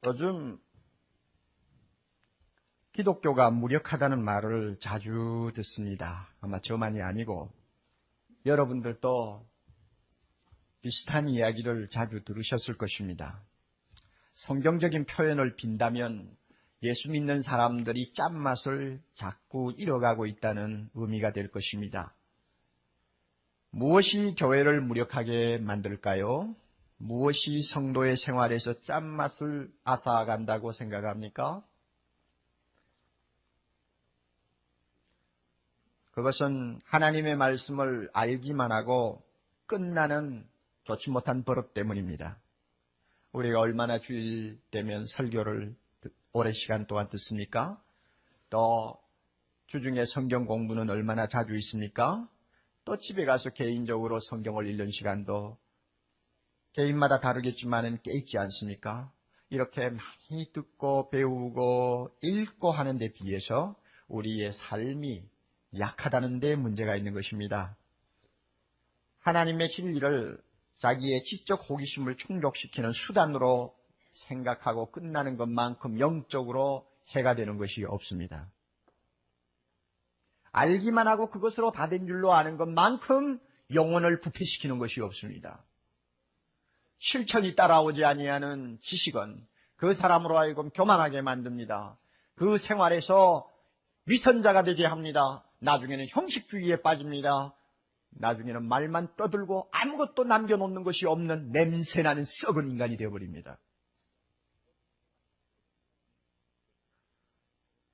요즘 기독교가 무력하다는 말을 자주 듣습니다. 아마 저만이 아니고 여러분들도 비슷한 이야기를 자주 들으셨을 것입니다. 성경적인 표현을 빈다면 예수 믿는 사람들이 짠맛을 자꾸 잃어가고 있다는 의미가 될 것입니다. 무엇이 교회를 무력하게 만들까요? 무엇이 성도의 생활에서 짠맛을 앗아간다고 생각합니까? 그것은 하나님의 말씀을 알기만 하고 끝나는 좋지 못한 버릇 때문입니다. 우리가 얼마나 주일 되면 설교를 오랜 시간 동안 듣습니까? 또 주중에 성경 공부는 얼마나 자주 있습니까? 또 집에 가서 개인적으로 성경을 읽는 시간도 개인마다 다르겠지만은 꽤 있지 않습니까? 이렇게 많이 듣고 배우고 읽고 하는 데 비해서 우리의 삶이 약하다는 데 문제가 있는 것입니다. 하나님의 진리를 자기의 지적 호기심을 충족시키는 수단으로 생각하고 끝나는 것만큼 영적으로 해가 되는 것이 없습니다. 알기만 하고 그것으로 다 된 줄로 아는 것만큼 영혼을 부패시키는 것이 없습니다. 실천이 따라오지 아니하는 지식은 그 사람으로 하여금 교만하게 만듭니다. 그 생활에서 위선자가 되게 합니다. 나중에는 형식주의에 빠집니다. 나중에는 말만 떠들고 아무것도 남겨놓는 것이 없는 냄새나는 썩은 인간이 되어버립니다.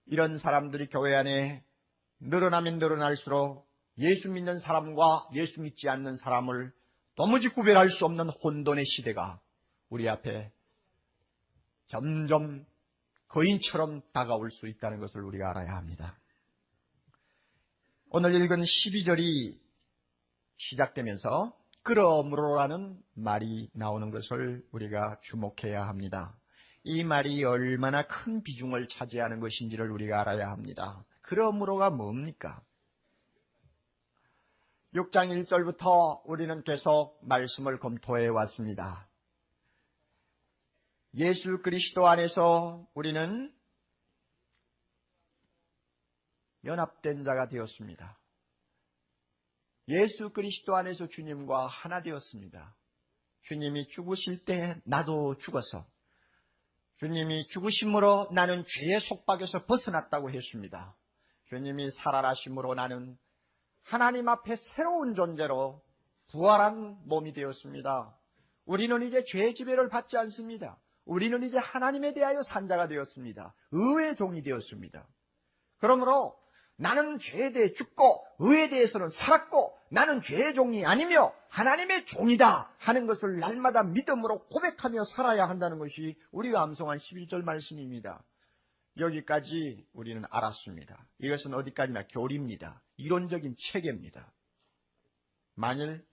이런 사람들이 교회 안에 늘어나면 늘어날수록 예수 믿는 사람과 예수 믿지 않는 사람을 도무지 구별할 수 없는 혼돈의 시대가 우리 앞에 점점 거인처럼 다가올 수 있다는 것을 우리가 알아야 합니다. 오늘 읽은 12절이 시작되면서 그러므로라는 말이 나오는 것을 우리가 주목해야 합니다. 이 말이 얼마나 큰 비중을 차지하는 것인지를 우리가 알아야 합니다. 그러므로가 뭡니까? 6장 1절부터 우리는 계속 말씀을 검토해 왔습니다. 예수 그리스도 안에서 우리는 연합된 자가 되었습니다. 예수 그리스도 안에서 주님과 하나 되었습니다. 주님이 죽으실 때 나도 죽어서 주님이 죽으심으로 나는 죄의 속박에서 벗어났다고 했습니다. 주님이 살아나심으로 나는 하나님 앞에 새로운 존재로 부활한 몸이 되었습니다. 우리는 이제 죄의 지배를 받지 않습니다. 우리는 이제 하나님에 대하여 산 자가 되었습니다. 의의 종이 되었습니다. 그러므로 나는 죄에 대해 죽고 의에 대해서는 살았고 나는 죄의 종이 아니며 하나님의 종이다 하는 것을 날마다 믿음으로 고백하며 살아야 한다는 것이 우리가 암송한 11절 말씀입니다. 여기까지 우리는 알았습니다. 이것은 어디까지나 교리입니다. 이론적인 체계입니다. 만일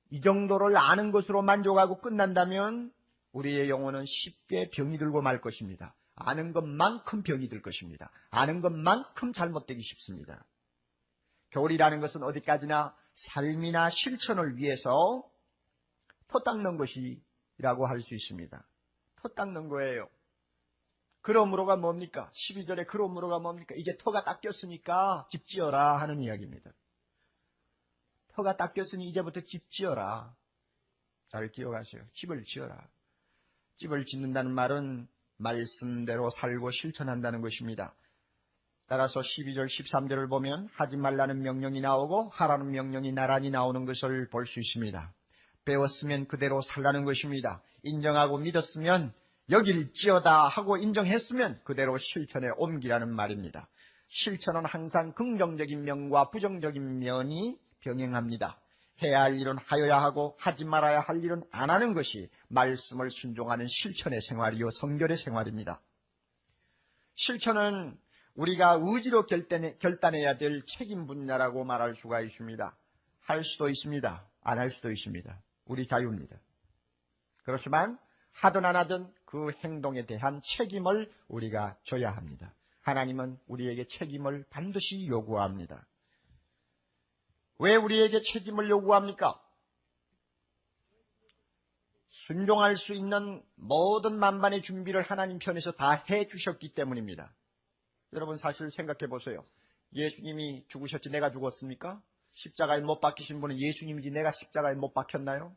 이 정도를 아는 것으로 만족하고 끝난다면 우리의 영혼은 쉽게 병이 들고 말 것입니다. 아는 것만큼 병이 들 것입니다. 아는 것만큼 잘못되기 쉽습니다. 교리라는 것은 어디까지나 삶이나 실천을 위해서 터 닦는 것이라고 할 수 있습니다. 터 닦는 거예요. 그러므로가 뭡니까? 12절에 그러므로가 뭡니까? 이제 터가 닦였으니까 집 지어라 하는 이야기입니다. 터가 닦였으니 이제부터 집 지어라. 잘 기억하세요. 집을 지어라. 집을 짓는다는 말은 말씀대로 살고 실천한다는 것입니다. 따라서 12절 13절을 보면 하지 말라는 명령이 나오고 하라는 명령이 나란히 나오는 것을 볼 수 있습니다. 배웠으면 그대로 살라는 것입니다. 인정하고 믿었으면 여길지어다 하고 인정했으면 그대로 실천에 옮기라는 말입니다. 실천은 항상 긍정적인 면과 부정적인 면이 병행합니다. 해야 할 일은 하여야 하고 하지 말아야 할 일은 안 하는 것이 말씀을 순종하는 실천의 생활이요 성결의 생활입니다. 실천은 우리가 의지로 결단해야 될 책임 분야라고 말할 수가 있습니다. 할 수도 있습니다. 안 할 수도 있습니다. 우리 자유입니다. 그렇지만 하든 안 하든 그 행동에 대한 책임을 우리가 져야 합니다. 하나님은 우리에게 책임을 반드시 요구합니다. 왜 우리에게 책임을 요구합니까? 순종할 수 있는 모든 만반의 준비를 하나님 편에서 다 해주셨기 때문입니다. 여러분 사실 생각해 보세요. 예수님이 죽으셨지 내가 죽었습니까? 십자가에 못 박히신 분은 예수님이지 내가 십자가에 못 박혔나요?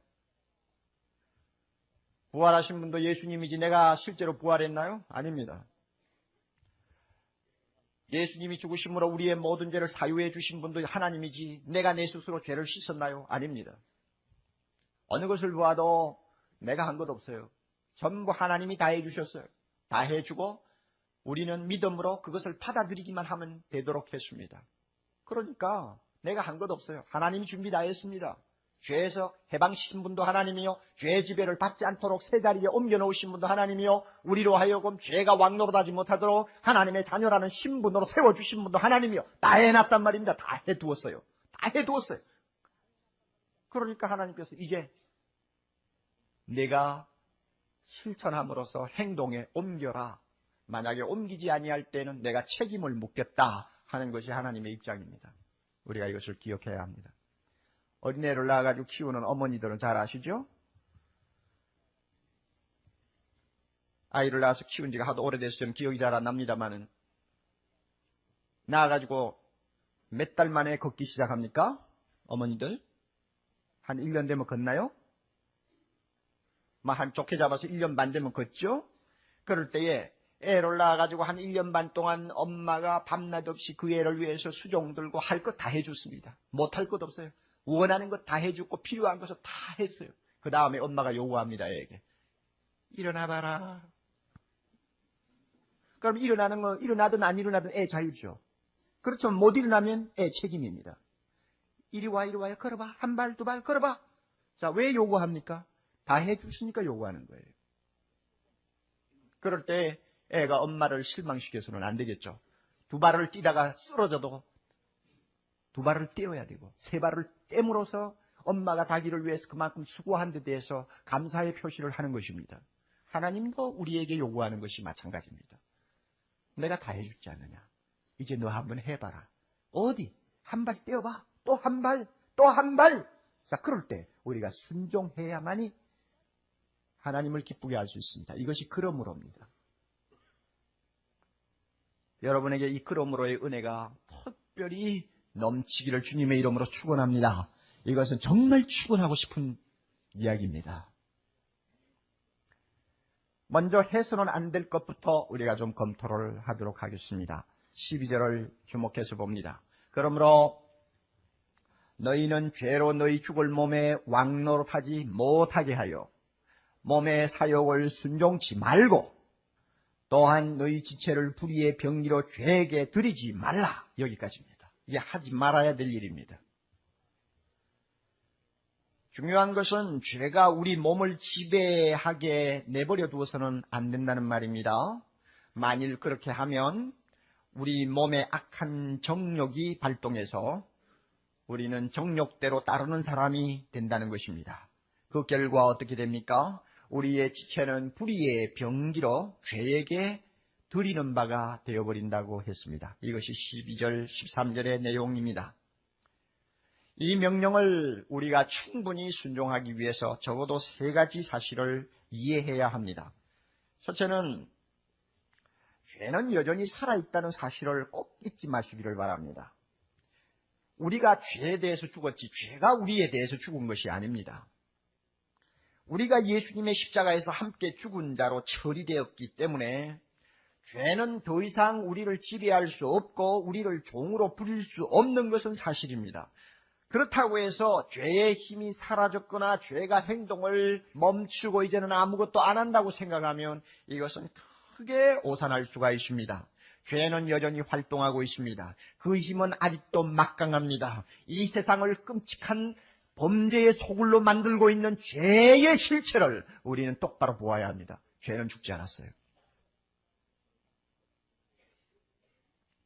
부활하신 분도 예수님이지 내가 실제로 부활했나요? 아닙니다. 예수님이 죽으심으로 우리의 모든 죄를 사유해 주신 분도 하나님이지 내가 내 스스로 죄를 씻었나요? 아닙니다. 어느 것을 보아도 내가 한 것 없어요. 전부 하나님이 다 해주셨어요. 다 해주고 우리는 믿음으로 그것을 받아들이기만 하면 되도록 했습니다. 그러니까 내가 한 것 없어요. 하나님이 준비 다 했습니다. 죄에서 해방시킨 분도 하나님이요, 죄의 지배를 받지 않도록 새 자리에 옮겨놓으신 분도 하나님이요, 우리로 하여금 죄가 왕노릇하지 못하도록 하나님의 자녀라는 신분으로 세워주신 분도 하나님이요, 다 해놨단 말입니다. 다 해두었어요. 다 해두었어요. 그러니까 하나님께서 이제 내가 실천함으로써 행동에 옮겨라. 만약에 옮기지 아니할 때는 내가 책임을 묻겠다 하는 것이 하나님의 입장입니다. 우리가 이것을 기억해야 합니다. 어린애를 낳아가지고 키우는 어머니들은 잘 아시죠? 아이를 낳아서 키운 지가 하도 오래됐으면 기억이 잘 안 납니다만은 낳아가지고 몇 달 만에 걷기 시작합니까? 어머니들? 한 1년 되면 걷나요? 한 좋게 잡아서 1년 반 되면 걷죠? 그럴 때에 애를 낳아가지고 한 1년 반 동안 엄마가 밤낮 없이 그 애를 위해서 수종 들고 할 것 다 해줬습니다. 못할 것 없어요. 원하는 것 다 해주고 필요한 것을 다 했어요. 그 다음에 엄마가 요구합니다. 애에게. 일어나봐라. 그럼 일어나든 안 일어나든 애 자유죠. 그렇죠. 못 일어나면 애 책임입니다. 이리 와요. 걸어봐. 한 발, 두 발 걸어봐. 자, 왜 요구합니까? 다 해주시니까 요구하는 거예요. 그럴 때 애가 엄마를 실망시켜서는 안 되겠죠. 두 발을 뛰다가 쓰러져도 두 발을 떼어야 되고 세 발을 떼므로써 엄마가 자기를 위해서 그만큼 수고한 데 대해서 감사의 표시를 하는 것입니다. 하나님도 우리에게 요구하는 것이 마찬가지입니다. 내가 다 해줬지 않느냐. 이제 너 한번 해봐라. 어디? 한 발 떼어봐. 또 한 발, 또 한 발. 자, 그럴 때 우리가 순종해야만이 하나님을 기쁘게 할 수 있습니다. 이것이 그러므로입니다. 여러분에게 이 그러므로의 은혜가 특별히 넘치기를 주님의 이름으로 축원합니다. 이것은 정말 축원하고 싶은 이야기입니다. 먼저 해서는 안 될 것부터 우리가 좀 검토를 하도록 하겠습니다. 12절을 주목해서 봅니다. 그러므로 너희는 죄로 너희 죽을 몸에 왕노릇하지 못하게 하여 몸의 사욕을 순종치 말고 또한 너희 지체를 불의의 병기로 죄에게 드리지 말라. 여기까지입니다. 이게 하지 말아야 될 일입니다. 중요한 것은 죄가 우리 몸을 지배하게 내버려 두어서는 안 된다는 말입니다. 만일 그렇게 하면 우리 몸의 악한 정욕이 발동해서 우리는 정욕대로 따르는 사람이 된다는 것입니다. 그 결과 어떻게 됩니까? 우리의 지체는 불의의 병기로 죄에게 드리는 바가 되어버린다고 했습니다. 이것이 12절, 13절의 내용입니다. 이 명령을 우리가 충분히 순종하기 위해서 적어도 세 가지 사실을 이해해야 합니다. 첫째는 죄는 여전히 살아있다는 사실을 꼭 잊지 마시기를 바랍니다. 우리가 죄에 대해서 죽었지 죄가 우리에 대해서 죽은 것이 아닙니다. 우리가 예수님의 십자가에서 함께 죽은 자로 처리되었기 때문에 죄는 더 이상 우리를 지배할 수 없고 우리를 종으로 부릴 수 없는 것은 사실입니다. 그렇다고 해서 죄의 힘이 사라졌거나 죄가 행동을 멈추고 이제는 아무것도 안 한다고 생각하면 이것은 크게 오산할 수가 있습니다. 죄는 여전히 활동하고 있습니다. 그 힘은 아직도 막강합니다. 이 세상을 끔찍한 범죄의 소굴로 만들고 있는 죄의 실체를 우리는 똑바로 보아야 합니다. 죄는 죽지 않았어요.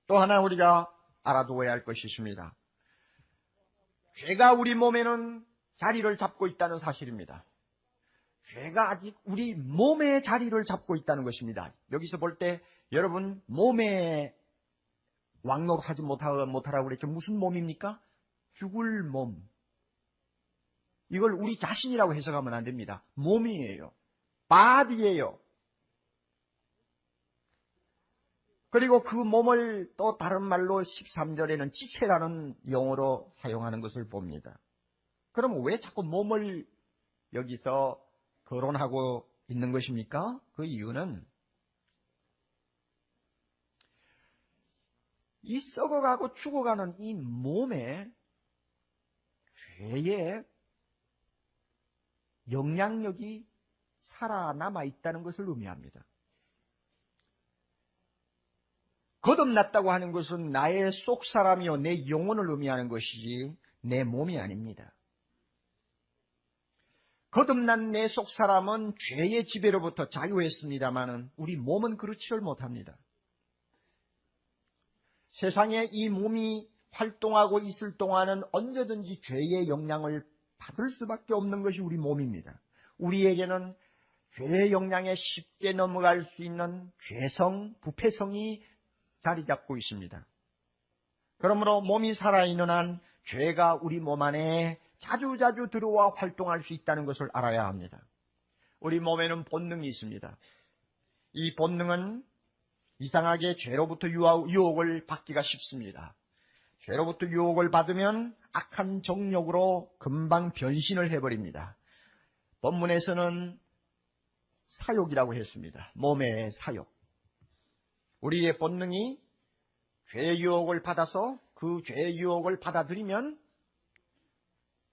또 하나 우리가 알아두어야 할 것이 있습니다. 죄가 우리 몸에는 자리를 잡고 있다는 사실입니다. 죄가 아직 우리 몸의 자리를 잡고 있다는 것입니다. 여기서 볼 때 여러분 몸에 왕노릇하지 못하라고 그랬죠. 무슨 몸입니까? 죽을 몸. 이걸 우리 자신이라고 해석하면 안 됩니다. 몸이에요. 바디예요. 그리고 그 몸을 또 다른 말로 13절에는 지체라는 용어로 사용하는 것을 봅니다. 그럼 왜 자꾸 몸을 여기서 거론하고 있는 것입니까? 그 이유는 이 썩어가고 죽어가는 이 몸에 죄의 영향력이 살아남아 있다는 것을 의미합니다. 거듭났다고 하는 것은 나의 속사람이요 내 영혼을 의미하는 것이지 내 몸이 아닙니다. 거듭난 내 속사람은 죄의 지배로부터 자유했습니다마는 우리 몸은 그렇지를 못합니다. 세상에 이 몸이 활동하고 있을 동안은 언제든지 죄의 영향을 받을 수밖에 없는 것이 우리 몸입니다. 우리에게는 죄의 영향에 쉽게 넘어갈 수 있는 죄성, 부패성이 자리 잡고 있습니다. 그러므로 몸이 살아있는 한 죄가 우리 몸 안에 자주자주 들어와 활동할 수 있다는 것을 알아야 합니다. 우리 몸에는 본능이 있습니다. 이 본능은 이상하게 죄로부터 유혹을 받기가 쉽습니다. 죄로부터 유혹을 받으면 악한 정욕으로 금방 변신을 해버립니다. 본문에서는 사욕이라고 했습니다. 몸의 사욕. 우리의 본능이 죄의 유혹을 받아서 그 죄의 유혹을 받아들이면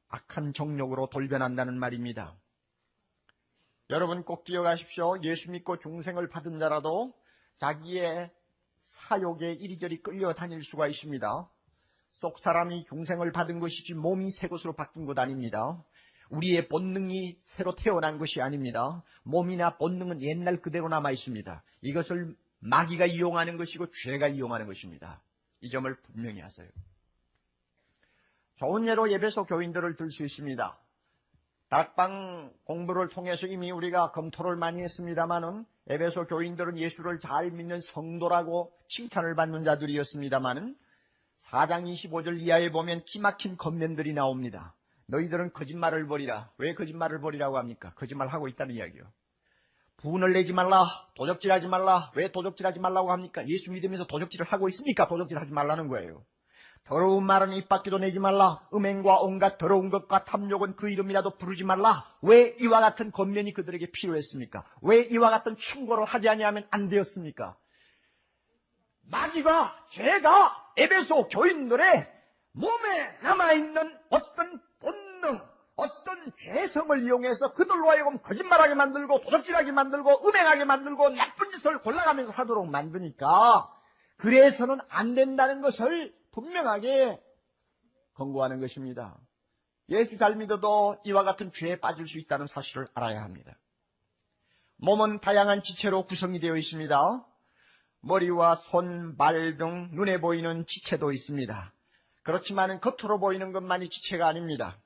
악한 정욕으로 돌변한다는 말입니다. 여러분 꼭 기억하십시오. 예수 믿고 중생을 받은 자라도 자기의 사욕에 이리저리 끌려다닐 수가 있습니다. 속 사람이 중생을 받은 것이지 몸이 새 것으로 바뀐 것 아닙니다. 우리의 본능이 새로 태어난 것이 아닙니다. 몸이나 본능은 옛날 그대로 남아 있습니다. 이것을 마귀가 이용하는 것이고 죄가 이용하는 것입니다. 이 점을 분명히 하세요. 좋은 예로 에베소 교인들을 들 수 있습니다. 다락방 공부를 통해서 이미 우리가 검토를 많이 했습니다마는 에베소 교인들은 예수를 잘 믿는 성도라고 칭찬을 받는 자들이었습니다마는 4장 25절 이하에 보면 기막힌 겉면들이 나옵니다. 너희들은 거짓말을 버리라. 왜 거짓말을 버리라고 합니까? 거짓말하고 있다는 이야기요. 분을 내지 말라. 도적질하지 말라. 왜 도적질하지 말라고 합니까? 예수 믿으면서 도적질을 하고 있으니까 도적질하지 말라는 거예요. 더러운 말은 입 밖에도 내지 말라. 음행과 온갖 더러운 것과 탐욕은 그 이름이라도 부르지 말라. 왜 이와 같은 권면이 그들에게 필요했습니까? 왜 이와 같은 충고를 하지 아니하면 안 되었습니까? 마귀가, 죄가 에베소 교인들의 몸에 남아있는 어떤 본능, 어떤 죄성을 이용해서 그들로 하여금 거짓말하게 만들고 도적질하게 만들고 음행하게 만들고 나쁜 짓을 골라가면서 하도록 만드니까 그래서는 안 된다는 것을 분명하게 권고하는 것입니다. 예수 잘 믿어도 이와 같은 죄에 빠질 수 있다는 사실을 알아야 합니다. 몸은 다양한 지체로 구성이 되어 있습니다. 머리와 손, 발 등 눈에 보이는 지체도 있습니다. 그렇지만 겉으로 보이는 것만이 지체가 아닙니다.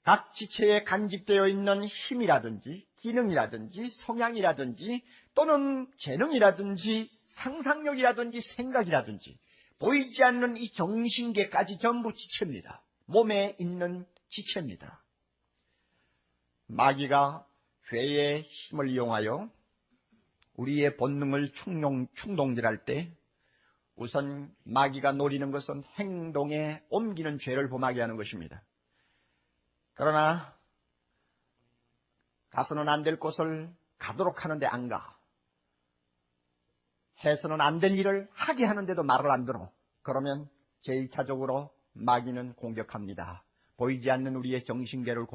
각 지체에 간직되어 있는 힘이라든지 기능이라든지 성향이라든지 또는 재능이라든지 상상력이라든지 생각이라든지 보이지 않는 이 정신계까지 전부 지체입니다. 몸에 있는 지체입니다. 마귀가 죄의 힘을 이용하여 우리의 본능을 충동질할 때 우선 마귀가 노리는 것은 행동에 옮기는 죄를 범하게 하는 것입니다. 그러나 가서는 안 될 곳을 가도록 하는데 안 가. 해서는 안 될 일을 하게 하는데도 말을 안 들어. 그러면 제1차적으로 마귀는 공격합니다. 보이지 않는 우리의 정신계를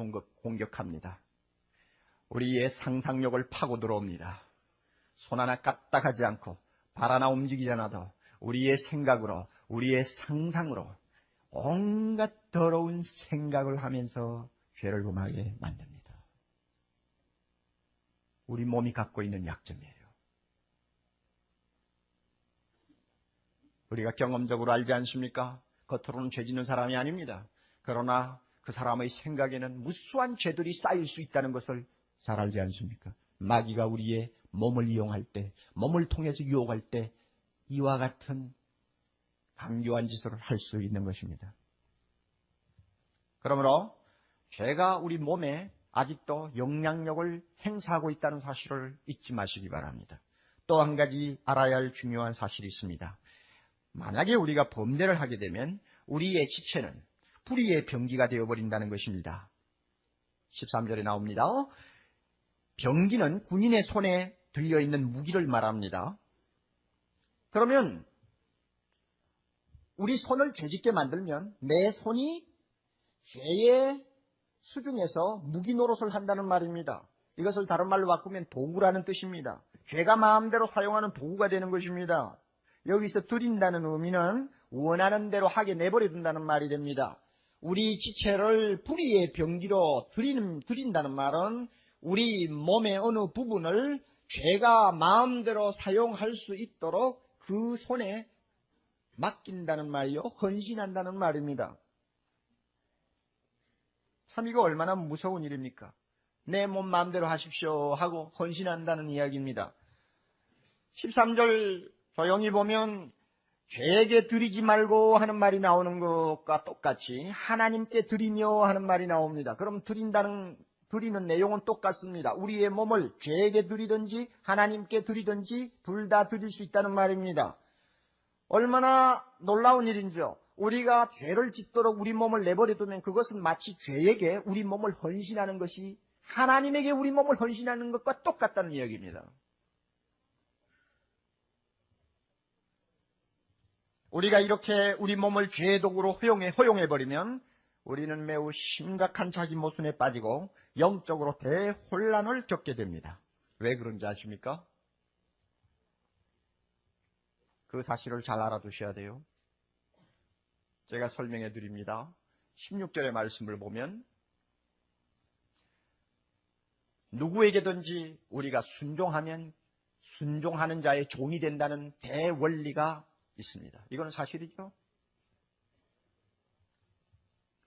공격합니다. 우리의 상상력을 파고 들어옵니다. 손 하나 까딱하지 않고 발 하나 움직이지 않아도 우리의 생각으로 우리의 상상으로 온갖 더러운 생각을 하면서 죄를 범하게 만듭니다. 우리 몸이 갖고 있는 약점이에요. 우리가 경험적으로 알지 않습니까? 겉으로는 죄 짓는 사람이 아닙니다. 그러나 그 사람의 생각에는 무수한 죄들이 쌓일 수 있다는 것을 잘 알지 않습니까? 마귀가 우리의 몸을 이용할 때, 몸을 통해서 유혹할 때 이와 같은 강교한 짓을 할 수 있는 것입니다. 그러므로 죄가 우리 몸에 아직도 영향력을 행사하고 있다는 사실을 잊지 마시기 바랍니다. 또 한 가지 알아야 할 중요한 사실이 있습니다. 만약에 우리가 범죄를 하게 되면 우리의 지체는 불의의 병기가 되어버린다는 것입니다. 13절에 나옵니다. 병기는 군인의 손에 들려있는 무기를 말합니다. 그러면 우리 손을 죄짓게 만들면 내 손이 죄의 수중에서 무기 노릇을 한다는 말입니다. 이것을 다른 말로 바꾸면 도구라는 뜻입니다. 죄가 마음대로 사용하는 도구가 되는 것입니다. 여기서 드린다는 의미는 원하는 대로 하게 내버려둔다는 말이 됩니다. 우리 지체를 불의의 병기로 드린다는 말은 우리 몸의 어느 부분을 죄가 마음대로 사용할 수 있도록 그 손에 맡긴다는 말이요, 헌신한다는 말입니다. 참 이거 얼마나 무서운 일입니까? 내 몸 마음대로 하십시오 하고 헌신한다는 이야기입니다. 13절 조용히 보면 죄에게 드리지 말고 하는 말이 나오는 것과 똑같이 하나님께 드리며 하는 말이 나옵니다. 그럼 드리는 내용은 똑같습니다. 우리의 몸을 죄에게 드리든지 하나님께 드리든지 둘 다 드릴 수 있다는 말입니다. 얼마나 놀라운 일인지요. 우리가 죄를 짓도록 우리 몸을 내버려두면 그것은 마치 죄에게 우리 몸을 헌신하는 것이 하나님에게 우리 몸을 헌신하는 것과 똑같다는 이야기입니다. 우리가 이렇게 우리 몸을 죄의 도구로 허용해버리면 우리는 매우 심각한 자기 모순에 빠지고 영적으로 대혼란을 겪게 됩니다. 왜 그런지 아십니까? 그 사실을 잘 알아두셔야 돼요. 제가 설명해 드립니다. 16절의 말씀을 보면 누구에게든지 우리가 순종하면 순종하는 자의 종이 된다는 대원리가 있습니다. 이건 사실이죠.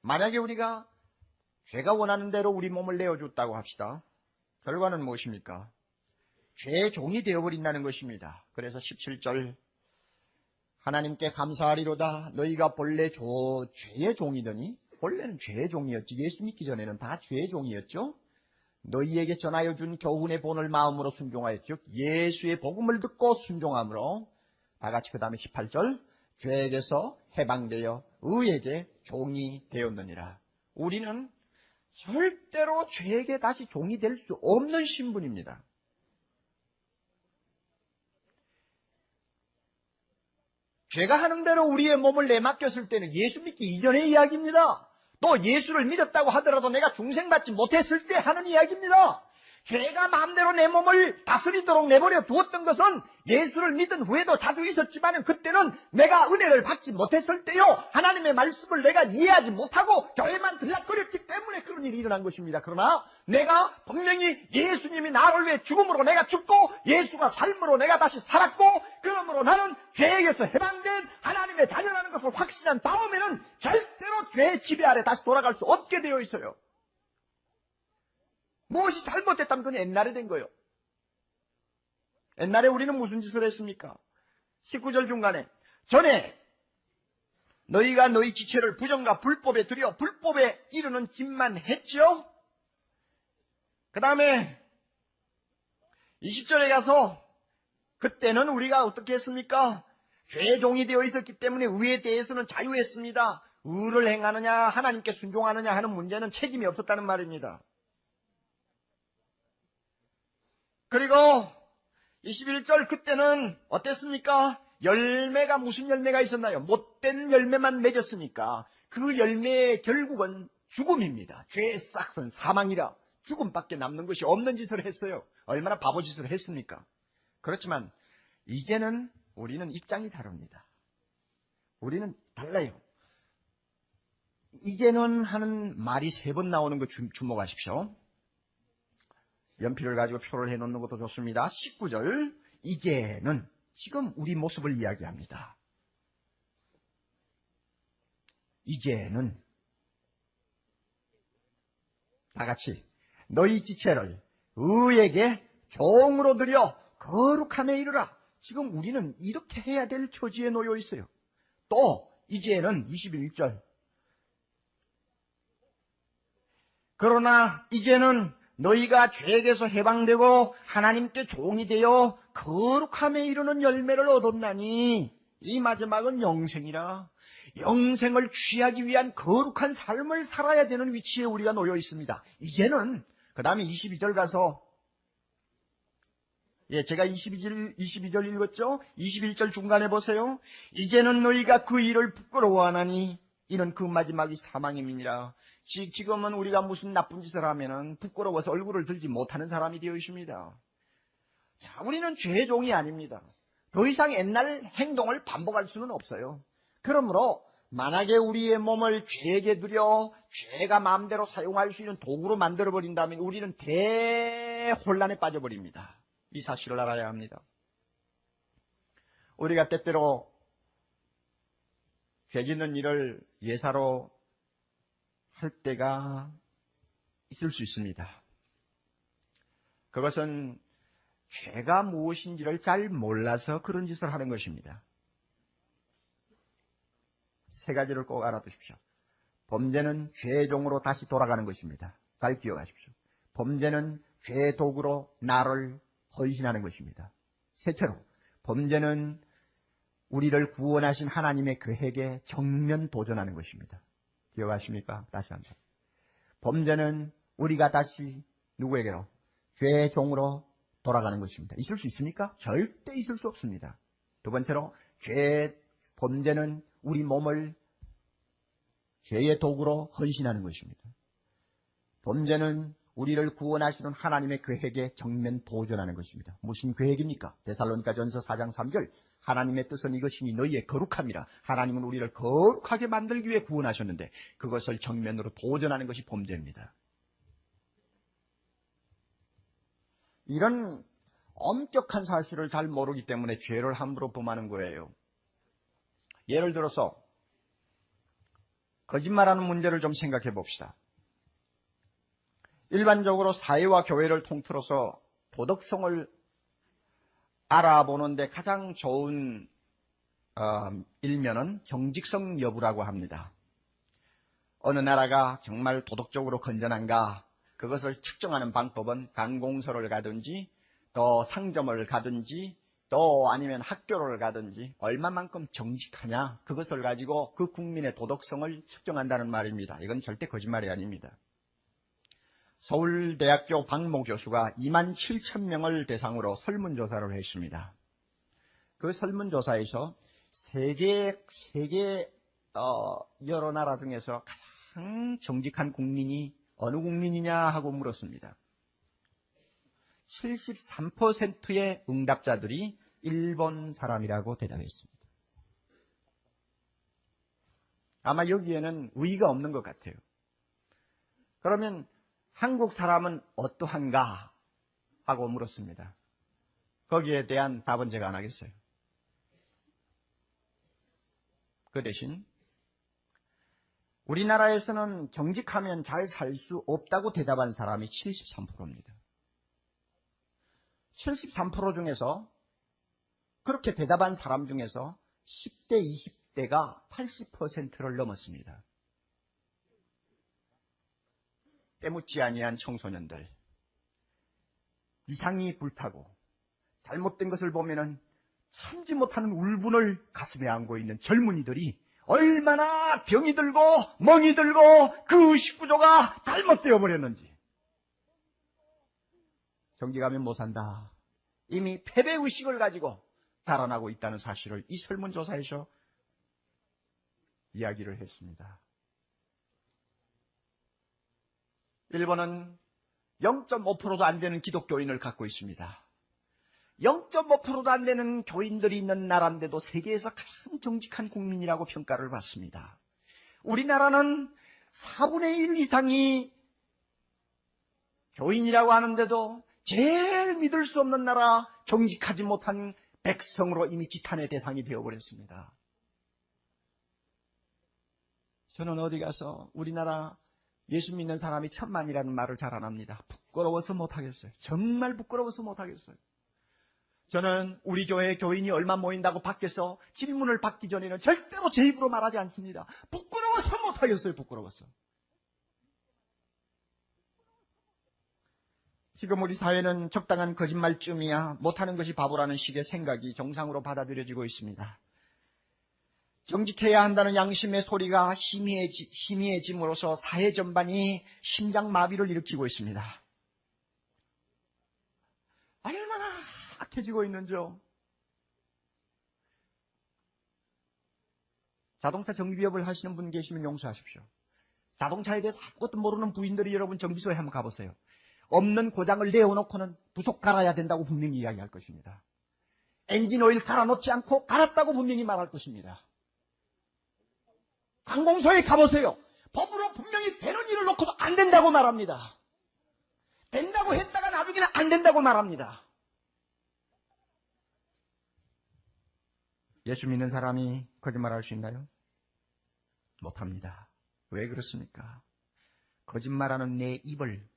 만약에 우리가 죄가 원하는 대로 우리 몸을 내어줬다고 합시다. 결과는 무엇입니까? 죄의 종이 되어버린다는 것입니다. 그래서 17절 하나님께 감사하리로다. 너희가 본래 죄의 종이더니, 본래는 죄의 종이었지. 예수 믿기 전에는 다 죄의 종이었죠. 너희에게 전하여 준 교훈의 본을 마음으로 순종하였죠. 예수의 복음을 듣고 순종함으로, 다 같이 그 다음에 18절 죄에게서 해방되어 의에게 종이 되었느니라. 우리는 절대로 죄에게 다시 종이 될 수 없는 신분입니다. 죄가 하는 대로 우리의 몸을 내맡겼을 때는 예수 믿기 이전의 이야기입니다. 또 예수를 믿었다고 하더라도 내가 중생받지 못했을 때 하는 이야기입니다. 죄가 마음대로 내 몸을 다스리도록 내버려 두었던 것은 예수를 믿은 후에도 자주 있었지만 그때는 내가 은혜를 받지 못했을 때요, 하나님의 말씀을 내가 이해하지 못하고 교회만 들락거렸기 때문에 그런 일이 일어난 것입니다. 그러나 내가 분명히 예수님이 나를 위해 죽음으로 내가 죽고 예수가 삶으로 내가 다시 살았고, 그러므로 나는 죄에게서 해방된 하나님의 자녀라는 것을 확신한 다음에는 절대로 죄의 지배 아래 다시 돌아갈 수 없게 되어 있어요. 무엇이 잘못됐다면 그건 옛날에 된 거예요. 옛날에 우리는 무슨 짓을 했습니까? 19절 중간에 전에 너희가 너희 지체를 부정과 불법에 들여 불법에 이르는 짓만 했죠. 그 다음에 20절에 가서 그때는 우리가 어떻게 했습니까? 죄의 종이 되어 있었기 때문에 의에 대해서는 자유했습니다. 의를 행하느냐 하나님께 순종하느냐 하는 문제는 책임이 없었다는 말입니다. 그리고 21절 그때는 어땠습니까? 열매가 무슨 열매가 있었나요? 못된 열매만 맺었으니까 그 열매의 결국은 죽음입니다. 죄의 싹은 사망이라 죽음밖에 남는 것이 없는 짓을 했어요. 얼마나 바보 짓을 했습니까? 그렇지만 이제는 우리는 입장이 다릅니다. 우리는 달라요. 이제는 하는 말이 3번 나오는 거 주목하십시오. 연필을 가지고 표를 해놓는 것도 좋습니다. 19절 이제는 지금 우리 모습을 이야기합니다. 이제는 다 같이 너희 지체를 의에게 종으로 들여 거룩함에 이르라. 지금 우리는 이렇게 해야 될 처지에 놓여 있어요. 또 이제는 21절 그러나 이제는 너희가 죄에게서 해방되고 하나님께 종이 되어 거룩함에 이르는 열매를 얻었나니 이 마지막은 영생이라. 영생을 취하기 위한 거룩한 삶을 살아야 되는 위치에 우리가 놓여 있습니다. 이제는 그 다음에 22절 가서 제가 22절 읽었죠? 21절 중간에 보세요. 이제는 너희가 그 일을 부끄러워하나니 이는 그 마지막이 사망임이니라. 지금은 우리가 무슨 나쁜 짓을 하면은 부끄러워서 얼굴을 들지 못하는 사람이 되어 있습니다. 자, 우리는 죄의 종이 아닙니다. 더 이상 옛날 행동을 반복할 수는 없어요. 그러므로 만약에 우리의 몸을 죄에게 드려 죄가 마음대로 사용할 수 있는 도구로 만들어버린다면 우리는 대혼란에 빠져버립니다. 이 사실을 알아야 합니다. 우리가 때때로 죄 짓는 일을 예사로 할 때가 있을 수 있습니다. 그것은 죄가 무엇인지를 잘 몰라서 그런 짓을 하는 것입니다. 세 가지를 꼭 알아두십시오. 범죄는 죄의 종으로 다시 돌아가는 것입니다. 잘 기억하십시오. 범죄는 죄의 도구로 나를 헌신하는 것입니다. 셋째로, 범죄는 우리를 구원하신 하나님의 계획에 정면 도전하는 것입니다. 기억하십니까? 다시 한번. 범죄는 우리가 다시 누구에게로? 죄의 종으로 돌아가는 것입니다. 있을 수 있습니까? 절대 있을 수 없습니다. 두 번째로, 범죄는 우리 몸을 죄의 도구로 헌신하는 것입니다. 범죄는 우리를 구원하시는 하나님의 계획에 정면 도전하는 것입니다. 무슨 계획입니까? 데살로니가전서 4장 3절 하나님의 뜻은 이것이니 너희의 거룩함이라. 하나님은 우리를 거룩하게 만들기 위해 구원하셨는데 그것을 정면으로 도전하는 것이 범죄입니다. 이런 엄격한 사실을 잘 모르기 때문에 죄를 함부로 범하는 거예요. 예를 들어서 거짓말하는 문제를 좀 생각해 봅시다. 일반적으로 사회와 교회를 통틀어서 도덕성을 알아보는데 가장 좋은 일면은 정직성 여부라고 합니다. 어느 나라가 정말 도덕적으로 건전한가, 그것을 측정하는 방법은 관공서를 가든지 또 상점을 가든지 또 아니면 학교를 가든지 얼마만큼 정직하냐, 그것을 가지고 그 국민의 도덕성을 측정한다는 말입니다. 이건 절대 거짓말이 아닙니다. 서울대학교 박모 교수가 27,000명을 대상으로 설문조사를 했습니다. 그 설문조사에서 세계 여러 나라 중에서 가장 정직한 국민이 어느 국민이냐 하고 물었습니다. 73%의 응답자들이 일본 사람이라고 대답했습니다. 아마 여기에는 의의가 없는 것 같아요. 그러면 한국 사람은 어떠한가 하고 물었습니다. 거기에 대한 답은 제가 안 하겠어요. 그 대신 우리나라에서는 정직하면 잘 살 수 없다고 대답한 사람이 73%입니다. 73% 중에서 그렇게 대답한 사람 중에서 10대, 20대가 80%를 넘었습니다. 때묻지 아니한 청소년들, 이상이 불타고 잘못된 것을 보면은 참지 못하는 울분을 가슴에 안고 있는 젊은이들이 얼마나 병이 들고 멍이 들고 그 식구조가 잘못되어 버렸는지. 정직하면 못 산다. 이미 패배의식을 가지고 자라나고 있다는 사실을 이 설문조사에서 이야기를 했습니다. 일본은 0.5%도 안 되는 기독교인을 갖고 있습니다. 0.5%도 안 되는 교인들이 있는 나라인데도 세계에서 가장 정직한 국민이라고 평가를 받습니다. 우리나라는 4분의 1 이상이 교인이라고 하는데도 제일 믿을 수 없는 나라, 정직하지 못한 백성으로 이미 지탄의 대상이 되어버렸습니다. 저는 어디 가서 우리나라 예수 믿는 사람이 천만이라는 말을 잘 안 합니다. 부끄러워서 못하겠어요. 정말 부끄러워서 못하겠어요. 저는 우리 교회 교인이 얼마 모인다고 밖에서 질문을 받기 전에는 절대로 제 입으로 말하지 않습니다. 부끄러워서 못하겠어요. 부끄러워서. 지금 우리 사회는 적당한 거짓말쯤이야 못하는 것이 바보라는 식의 생각이 정상으로 받아들여지고 있습니다. 정직해야 한다는 양심의 소리가 희미해짐으로써 사회 전반이 심장마비를 일으키고 있습니다. 얼마나 악해지고 있는지요. 자동차 정비업을 하시는 분 계시면 용서하십시오. 자동차에 대해서 아무것도 모르는 부인들이 여러분 정비소에 한번 가보세요. 없는 고장을 내어놓고는 부속 갈아야 된다고 분명히 이야기할 것입니다. 엔진 오일 갈아놓지 않고 갈았다고 분명히 말할 것입니다. 관공서에 가보세요. 법으로 분명히 되는 일을 놓고도 안 된다고 말합니다. 된다고 했다가 나중에는 안 된다고 말합니다. 예수 믿는 사람이 거짓말할 수 있나요? 못합니다. 왜 그렇습니까? 거짓말하는 내 입을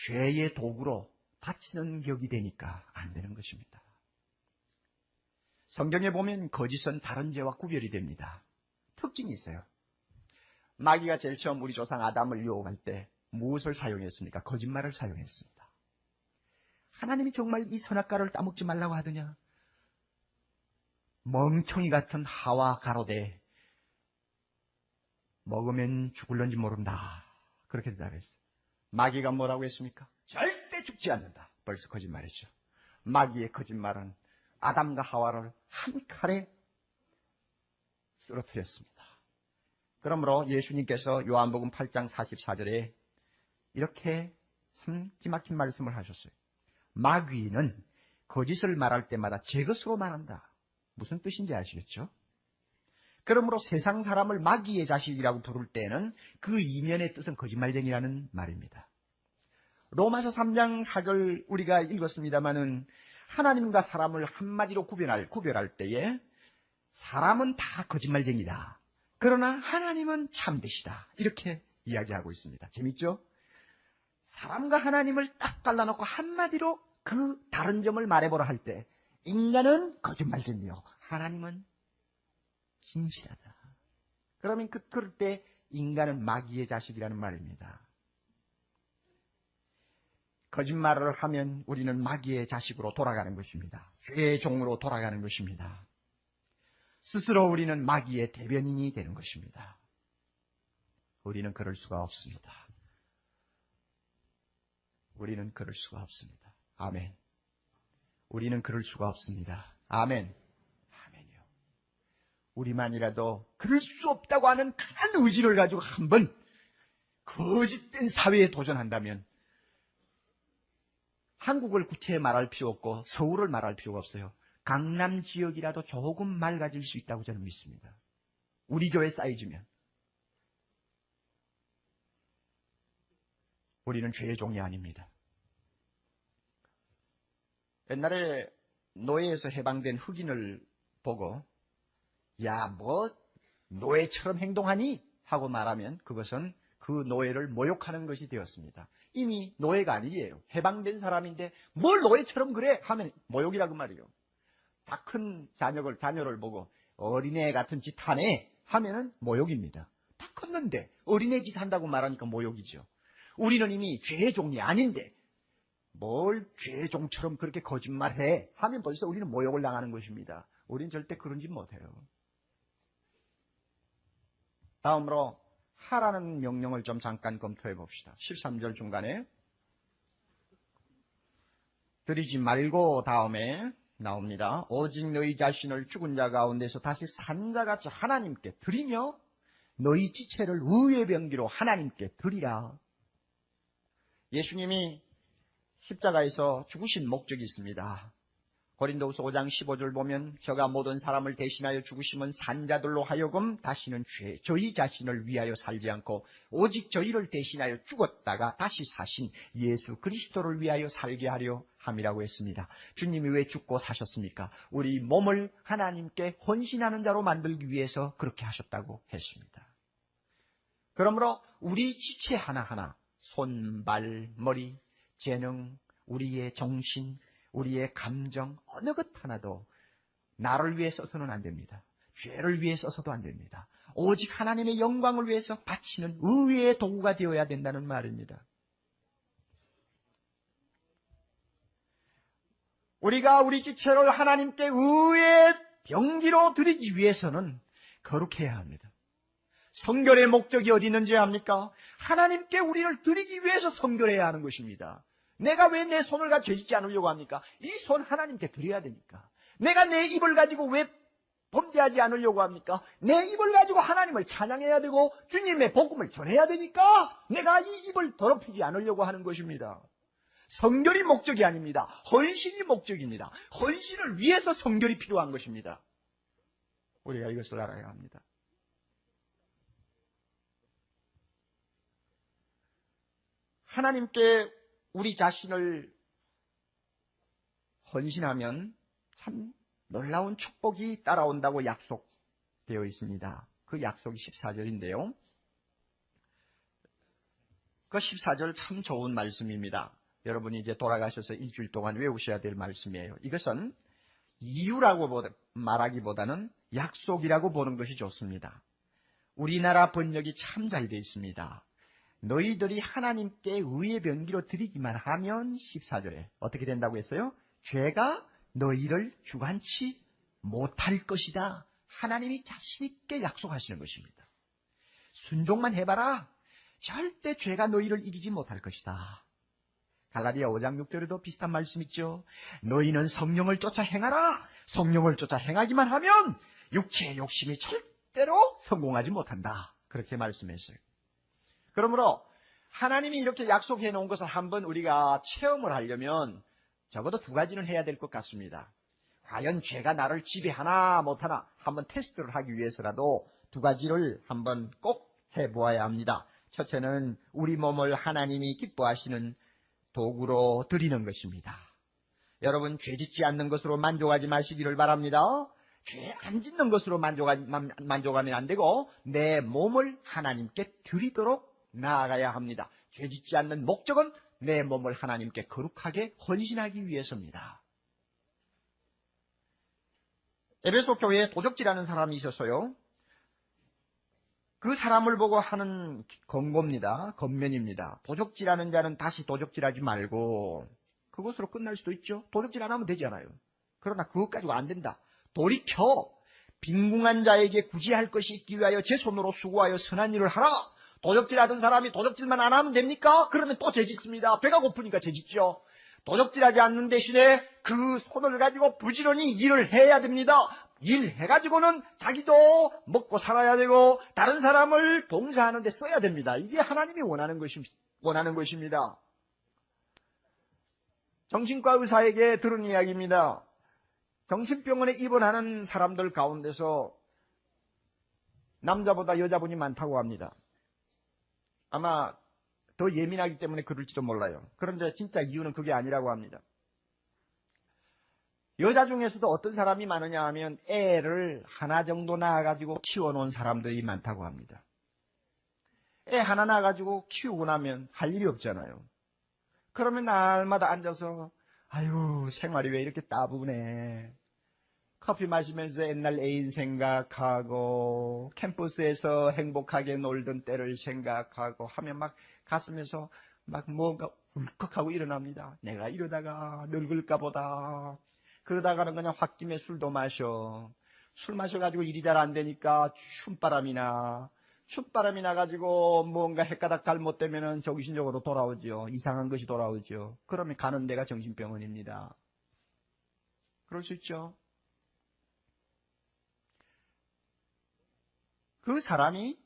죄의 도구로 바치는 격이 되니까 안 되는 것입니다. 성경에 보면 거짓은 다른 죄와 구별이 됩니다. 특징이 있어요. 마귀가 제일 처음 우리 조상 아담을 유혹할 때 무엇을 사용했습니까? 거짓말을 사용했습니다. 하나님이 정말 이 선악과를 따먹지 말라고 하더냐? 멍청이 같은 하와 가로되 먹으면 죽을런지 모른다. 그렇게 대답했어요. 마귀가 뭐라고 했습니까? 절대 죽지 않는다. 벌써 거짓말이죠. 마귀의 거짓말은 아담과 하와를 한 칼에 쓰러뜨렸습니다. 그러므로 예수님께서 요한복음 8장 44절에 이렇게 기막힌 말씀을 하셨어요. 마귀는 거짓을 말할 때마다 제 것으로 말한다. 무슨 뜻인지 아시겠죠? 그러므로 세상 사람을 마귀의 자식이라고 부를 때는 그 이면의 뜻은 거짓말쟁이라는 말입니다. 로마서 3장 4절 우리가 읽었습니다마는 하나님과 사람을 한마디로 구별할 때에 사람은 다 거짓말쟁이다. 그러나 하나님은 참되시다. 이렇게 이야기하고 있습니다. 재밌죠? 사람과 하나님을 딱 갈라놓고 한마디로 그 다른 점을 말해보라 할 때 인간은 거짓말쟁이요. 하나님은 진실하다. 그러면 그럴 때 인간은 마귀의 자식이라는 말입니다. 거짓말을 하면 우리는 마귀의 자식으로 돌아가는 것입니다. 죄의 종으로 돌아가는 것입니다. 스스로 우리는 마귀의 대변인이 되는 것입니다. 우리는 그럴 수가 없습니다. 우리는 그럴 수가 없습니다. 아멘. 우리는 그럴 수가 없습니다. 아멘. 아멘이요. 우리만이라도 그럴 수 없다고 하는 강한 의지를 가지고 한번 거짓된 사회에 도전한다면 한국을 구태에 말할 필요 없고 서울을 말할 필요가 없어요. 강남 지역이라도 조금 맑아질 수 있다고 저는 믿습니다. 우리 교회 사이즈면. 우리는 죄의 종이 아닙니다. 옛날에 노예에서 해방된 흑인을 보고 야, 뭐 노예처럼 행동하니? 하고 말하면 그것은 그 노예를 모욕하는 것이 되었습니다. 이미 노예가 아니에요. 해방된 사람인데 뭘 노예처럼 그래? 하면 모욕이라고 말이에요. 다 큰 자녀를 보고 어린애 같은 짓 하네 하면은 모욕입니다. 다 컸는데 어린애 짓 한다고 말하니까 모욕이죠. 우리는 이미 죄의 종이 아닌데 뭘 죄의 종처럼 그렇게 거짓말해 하면 벌써 우리는 모욕을 당하는 것입니다. 우리는 절대 그런 짓 못해요. 다음으로 하라는 명령을 좀 잠깐 검토해 봅시다. 13절 중간에 드리지 말고 다음에 나옵니다. 오직 너희 자신을 죽은 자 가운데서 다시 산 자같이 하나님께 드리며 너희 지체를 의의 병기로 하나님께 드리라. 예수님이 십자가에서 죽으신 목적이 있습니다. 고린도후서 5장 15절 보면 저가 모든 사람을 대신하여 죽으심은 산자들로 하여금 다시는 저희 자신을 위하여 살지 않고 오직 저희를 대신하여 죽었다가 다시 사신 예수 그리스도를 위하여 살게 하려 함이라고 했습니다. 주님이 왜 죽고 사셨습니까? 우리 몸을 하나님께 헌신하는 자로 만들기 위해서 그렇게 하셨다고 했습니다. 그러므로 우리 지체 하나하나 손, 발, 머리, 재능, 우리의 정신, 우리의 감정 어느 것 하나도 나를 위해 써서는 안 됩니다. 죄를 위해 써서도 안 됩니다. 오직 하나님의 영광을 위해서 바치는 의의 도구가 되어야 된다는 말입니다. 우리가 우리 지체를 하나님께 의의 병기로 드리기 위해서는 거룩해야 합니다. 성결의 목적이 어디 있는지 압니까? 하나님께 우리를 드리기 위해서 성결해야 하는 것입니다. 내가 왜 내 손을 가 죄짓지 않으려고 합니까? 이 손 하나님께 드려야 되니까. 내가 내 입을 가지고 왜 범죄하지 않으려고 합니까? 내 입을 가지고 하나님을 찬양해야 되고 주님의 복음을 전해야 되니까 내가 이 입을 더럽히지 않으려고 하는 것입니다. 성결이 목적이 아닙니다. 헌신이 목적입니다. 헌신을 위해서 성결이 필요한 것입니다. 우리가 이것을 알아야 합니다. 하나님께 우리 자신을 헌신하면 참 놀라운 축복이 따라온다고 약속되어 있습니다. 그 약속이 14절인데요. 그 14절 참 좋은 말씀입니다. 여러분이 이제 돌아가셔서 일주일 동안 외우셔야 될 말씀이에요. 이것은 이유라고 말하기보다는 약속이라고 보는 것이 좋습니다. 우리나라 번역이 참 잘 되어 있습니다. 너희들이 하나님께 의의 병기로 드리기만 하면 14절에 어떻게 된다고 했어요? 죄가 너희를 주관치 못할 것이다. 하나님이 자신 있게 약속하시는 것입니다. 순종만 해봐라. 절대 죄가 너희를 이기지 못할 것이다. 갈라디아 5장 6절에도 비슷한 말씀 있죠. 너희는 성령을 쫓아 행하라. 성령을 쫓아 행하기만 하면 육체의 욕심이 절대로 성공하지 못한다. 그렇게 말씀했어요. 그러므로 하나님이 이렇게 약속해 놓은 것을 한번 우리가 체험을 하려면 적어도 두 가지는 해야 될 것 같습니다. 과연 죄가 나를 지배하나 못하나 한번 테스트를 하기 위해서라도 두 가지를 한번 꼭 해보아야 합니다. 첫째는 우리 몸을 하나님이 기뻐하시는 도구로 드리는 것입니다. 여러분, 죄 짓지 않는 것으로 만족하지 마시기를 바랍니다. 죄 안 짓는 것으로 만족하면 안 되고 내 몸을 하나님께 드리도록 나아가야 합니다. 죄 짓지 않는 목적은 내 몸을 하나님께 거룩하게 헌신하기 위해서입니다. 에베소 교회에 도적질하는 사람이 있었어요. 그 사람을 보고 하는 권고입니다. 권면입니다. 도적질하는 자는 다시 도적질하지 말고 그것으로 끝날 수도 있죠. 도적질 안 하면 되잖아요. 그러나 그것 가지고 안 된다. 돌이켜 빈궁한 자에게 구제할 것이 있기 위하여 제 손으로 수고하여 선한 일을 하라. 도적질하던 사람이 도적질만 안 하면 됩니까? 그러면 또 죄짓습니다. 배가 고프니까 죄짓죠. 도적질하지 않는 대신에 그 손을 가지고 부지런히 일을 해야 됩니다. 일해가지고는 자기도 먹고 살아야 되고 다른 사람을 봉사하는 데 써야 됩니다. 이게 하나님이 원하는 것입니다. 정신과 의사에게 들은 이야기입니다. 정신병원에 입원하는 사람들 가운데서 남자보다 여자분이 많다고 합니다. 아마 더 예민하기 때문에 그럴지도 몰라요. 그런데 진짜 이유는 그게 아니라고 합니다. 여자 중에서도 어떤 사람이 많으냐 하면 애를 하나 정도 낳아가지고 키워놓은 사람들이 많다고 합니다. 애 하나 낳아가지고 키우고 나면 할 일이 없잖아요. 그러면 날마다 앉아서 아유 생활이 왜 이렇게 따분해. 커피 마시면서 옛날 애인 생각하고 캠퍼스에서 행복하게 놀던 때를 생각하고 하면 막 가슴에서 막 뭔가 울컥하고 일어납니다. 내가 이러다가 늙을까 보다. 그러다가는 그냥 홧김에 술도 마셔. 술 마셔가지고 일이 잘 안 되니까 춤바람이 나가지고 뭔가 헷가닥 잘못되면은 정신적으로 돌아오죠. 이상한 것이 돌아오죠. 그러면 가는 데가 정신병원입니다. 그럴 수 있죠. 그 사람이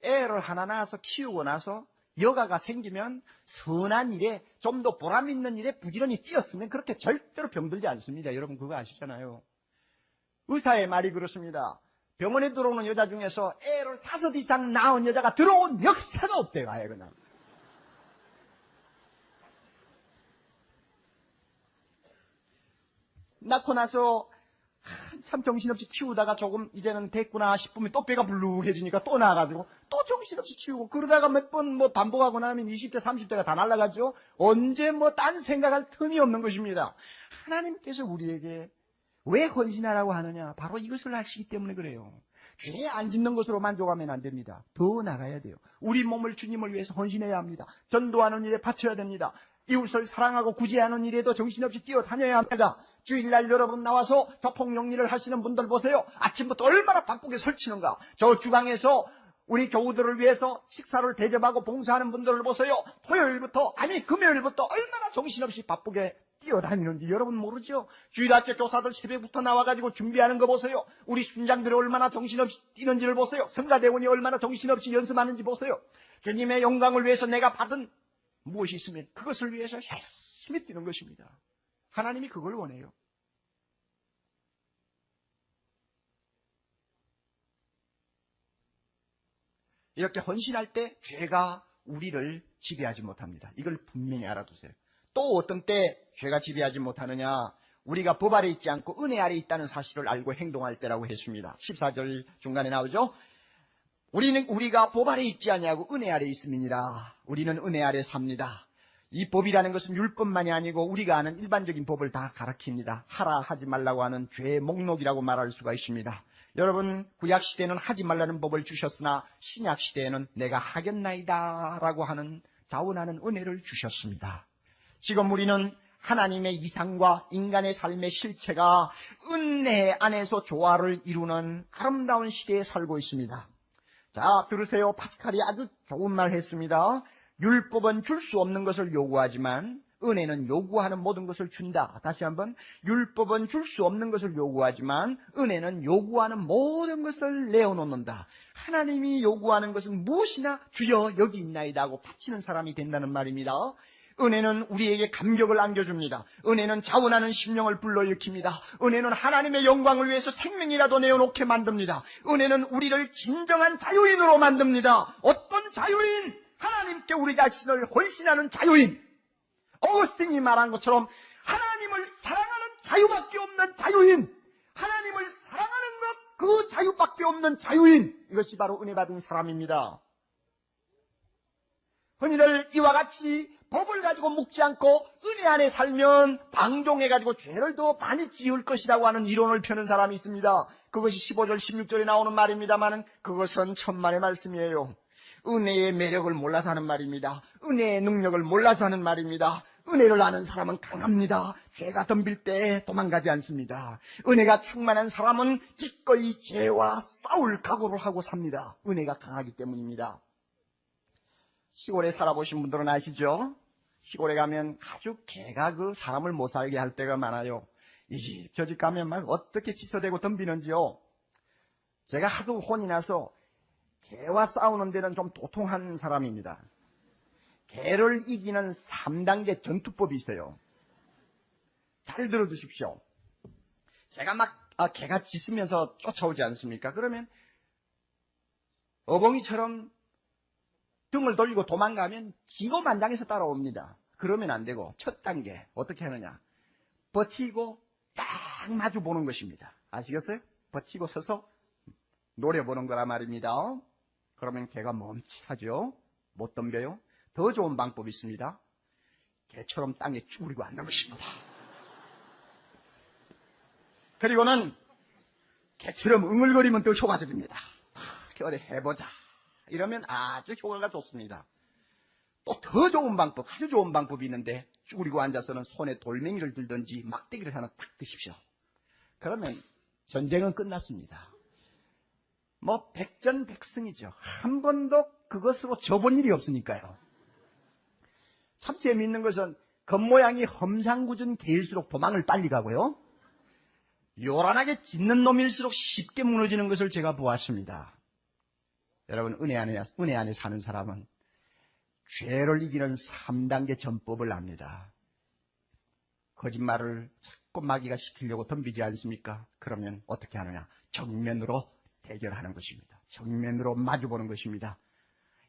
애를 하나 낳아서 키우고 나서 여가가 생기면 선한 일에 좀 더 보람 있는 일에 부지런히 뛰었으면 그렇게 절대로 병들지 않습니다. 여러분 그거 아시잖아요. 의사의 말이 그렇습니다. 병원에 들어오는 여자 중에서 애를 5 이상 낳은 여자가 들어온 역사가 없대요. 아예 그냥. 낳고 나서 참 정신없이 키우다가 조금 이제는 됐구나 싶으면 또 배가 불룩해지니까 또 나와가지고 또 정신없이 키우고 그러다가 몇 번 반복하고 나면 20대 30대가 다 날아가죠. 언제 딴 생각할 틈이 없는 것입니다. 하나님께서 우리에게 왜 헌신하라고 하느냐? 바로 이것을 아시기 때문에 그래요. 죄 안 짓는 것으로 만족하면 안 됩니다. 더 나가야 돼요. 우리 몸을 주님을 위해서 헌신해야 합니다. 전도하는 일에 바쳐야 됩니다. 이웃을 사랑하고 구제하는 일에도 정신없이 뛰어다녀야 합니다. 주일날 여러분 나와서 교통용 일을 하시는 분들 보세요. 아침부터 얼마나 바쁘게 설치는가. 저 주방에서 우리 교우들을 위해서 식사를 대접하고 봉사하는 분들을 보세요. 토요일부터 아니 금요일부터 얼마나 정신없이 바쁘게 뛰어다니는지 여러분 모르죠? 주일학교 교사들 새벽부터 나와가지고 준비하는 거 보세요. 우리 순장들이 얼마나 정신없이 뛰는지를 보세요. 성가대원이 얼마나 정신없이 연습하는지 보세요. 주님의 영광을 위해서 내가 받은 무엇이 있으면 그것을 위해서 열심히 뛰는 것입니다. 하나님이 그걸 원해요. 이렇게 헌신할 때 죄가 우리를 지배하지 못합니다. 이걸 분명히 알아두세요. 또 어떤 때 죄가 지배하지 못하느냐? 우리가 법 아래 있지 않고 은혜 아래 있다는 사실을 알고 행동할 때라고 했습니다. 14절 중간에 나오죠. 우리가 법 아래 있지 않냐고 은혜 아래 있음이니라. 우리는 은혜 아래 삽니다. 이 법이라는 것은 율법만이 아니고 우리가 아는 일반적인 법을 다 가르칩니다. 하라 하지 말라고 하는 죄의 목록이라고 말할 수가 있습니다. 여러분 구약시대에는 하지 말라는 법을 주셨으나 신약시대에는 내가 하겠나이다 라고 하는 자원하는 은혜를 주셨습니다. 지금 우리는 하나님의 이상과 인간의 삶의 실체가 은혜 안에서 조화를 이루는 아름다운 시대에 살고 있습니다. 자, 들으세요. 파스칼이 아주 좋은 말 했습니다. 율법은 줄 수 없는 것을 요구하지만 은혜는 요구하는 모든 것을 준다. 다시 한번, 율법은 줄 수 없는 것을 요구하지만 은혜는 요구하는 모든 것을 내어놓는다. 하나님이 요구하는 것은 무엇이나 주여 여기 있나이다 하고 바치는 사람이 된다는 말입니다. 은혜는 우리에게 감격을 안겨줍니다. 은혜는 자원하는 심령을 불러일으킵니다. 은혜는 하나님의 영광을 위해서 생명이라도 내어놓게 만듭니다. 은혜는 우리를 진정한 자유인으로 만듭니다. 어떤 자유인? 하나님께 우리 자신을 헌신하는 자유인. 어거스틴이 말한 것처럼 하나님을 사랑하는 자유밖에 없는 자유인. 하나님을 사랑하는 것 그 자유밖에 없는 자유인. 이것이 바로 은혜 받은 사람입니다. 흔히들 이와 같이 법을 가지고 묵지 않고 은혜 안에 살면 방종해가지고 죄를 더 많이 지을 것이라고 하는 이론을 펴는 사람이 있습니다. 그것이 15절 16절에 나오는 말입니다만 그것은 천만의 말씀이에요. 은혜의 매력을 몰라서 하는 말입니다. 은혜의 능력을 몰라서 하는 말입니다. 은혜를 아는 사람은 강합니다. 죄가 덤빌 때 도망가지 않습니다. 은혜가 충만한 사람은 기꺼이 죄와 싸울 각오를 하고 삽니다. 은혜가 강하기 때문입니다. 시골에 살아보신 분들은 아시죠? 시골에 가면 아주 개가 그 사람을 못 살게 할 때가 많아요. 이 집 저 집 가면 막 어떻게 치서대고 덤비는지요. 제가 하도 혼이 나서 개와 싸우는 데는 좀 도통한 사람입니다. 개를 이기는 3단계 전투법이 있어요. 잘 들어두십시오. 제가 막 개가 짖으면서 쫓아오지 않습니까? 그러면 어벙이처럼 등을 돌리고 도망가면 기고만장해서 따라옵니다. 그러면 안 되고 첫 단계 어떻게 하느냐? 버티고 딱 마주 보는 것입니다. 아시겠어요? 버티고 서서 노려보는 거란 말입니다. 그러면 개가 멈칫하죠. 못 덤벼요. 더 좋은 방법이 있습니다. 개처럼 땅에 쭈그리고 앉는 것입니다. 그리고는 개처럼 응을거리면 더 효과적입니다. 어디 해보자. 이러면 아주 효과가 좋습니다. 또 더 좋은 방법, 아주 좋은 방법이 있는데 쭈그리고 앉아서는 손에 돌멩이를 들든지 막대기를 하나 탁 드십시오. 그러면 전쟁은 끝났습니다. 뭐 백전백승이죠. 한 번도 그것으로 져본 일이 없으니까요. 참 재미있는 것은 겉모양이 험상궂은 개일수록 도망을 빨리 가고요. 요란하게 짖는 놈일수록 쉽게 무너지는 것을 제가 보았습니다. 여러분 은혜 안에 사는 사람은 죄를 이기는 3단계 전법을 압니다. 거짓말을 자꾸 마귀가 시키려고 덤비지 않습니까? 그러면 어떻게 하느냐? 정면으로 대결하는 것입니다. 정면으로 마주보는 것입니다.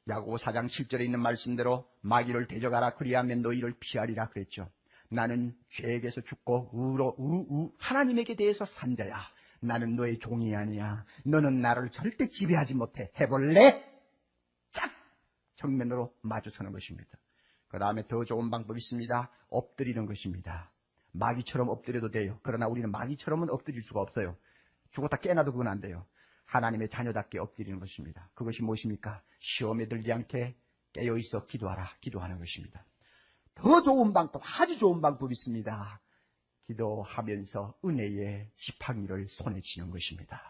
야고보 4장 7절에 있는 말씀대로 마귀를 대적하라 그리하면 너희를 피하리라 그랬죠. 나는 죄에게서 죽고 하나님에게 대해서 산 자야. 나는 너의 종이 아니야. 너는 나를 절대 지배하지 못해. 해볼래? 짝! 정면으로 마주서는 것입니다. 그 다음에 더 좋은 방법이 있습니다. 엎드리는 것입니다. 마귀처럼 엎드려도 돼요. 그러나 우리는 마귀처럼은 엎드릴 수가 없어요. 죽었다 깨어나도 그건 안 돼요. 하나님의 자녀답게 엎드리는 것입니다. 그것이 무엇입니까? 시험에 들지 않게 깨어있어 기도하라. 기도하는 것입니다. 더 좋은 방법, 아주 좋은 방법이 있습니다. 기도하면서 은혜의 지팡이를 손에 쥐는 것입니다.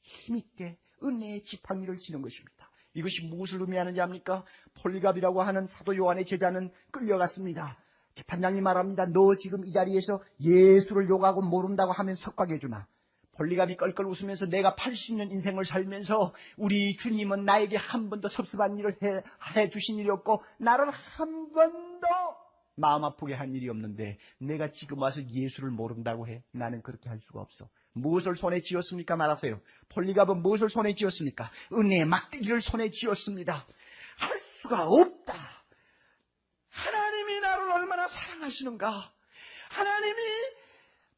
힘있게 은혜의 지팡이를 쥐는 것입니다. 이것이 무엇을 의미하는지 압니까? 폴리갑이라고 하는 사도 요한의 제자는 끌려갔습니다. 재판장이 말합니다. 너 지금 이 자리에서 예수를 욕하고 모른다고 하면 석박해 주마. 폴리갑이 껄껄 웃으면서 내가 80년 인생을 살면서 우리 주님은 나에게 한 번도 섭섭한 일을 해 주신 일이 없고 나를 한 번도 마음 아프게 한 일이 없는데 내가 지금 와서 예수를 모른다고 해? 나는 그렇게 할 수가 없어. 무엇을 손에 쥐었습니까? 말하세요. 폴리갑은 무엇을 손에 쥐었습니까? 은혜의 막대기를 손에 쥐었습니다. 할 수가 없다. 하나님이 나를 얼마나 사랑하시는가. 하나님이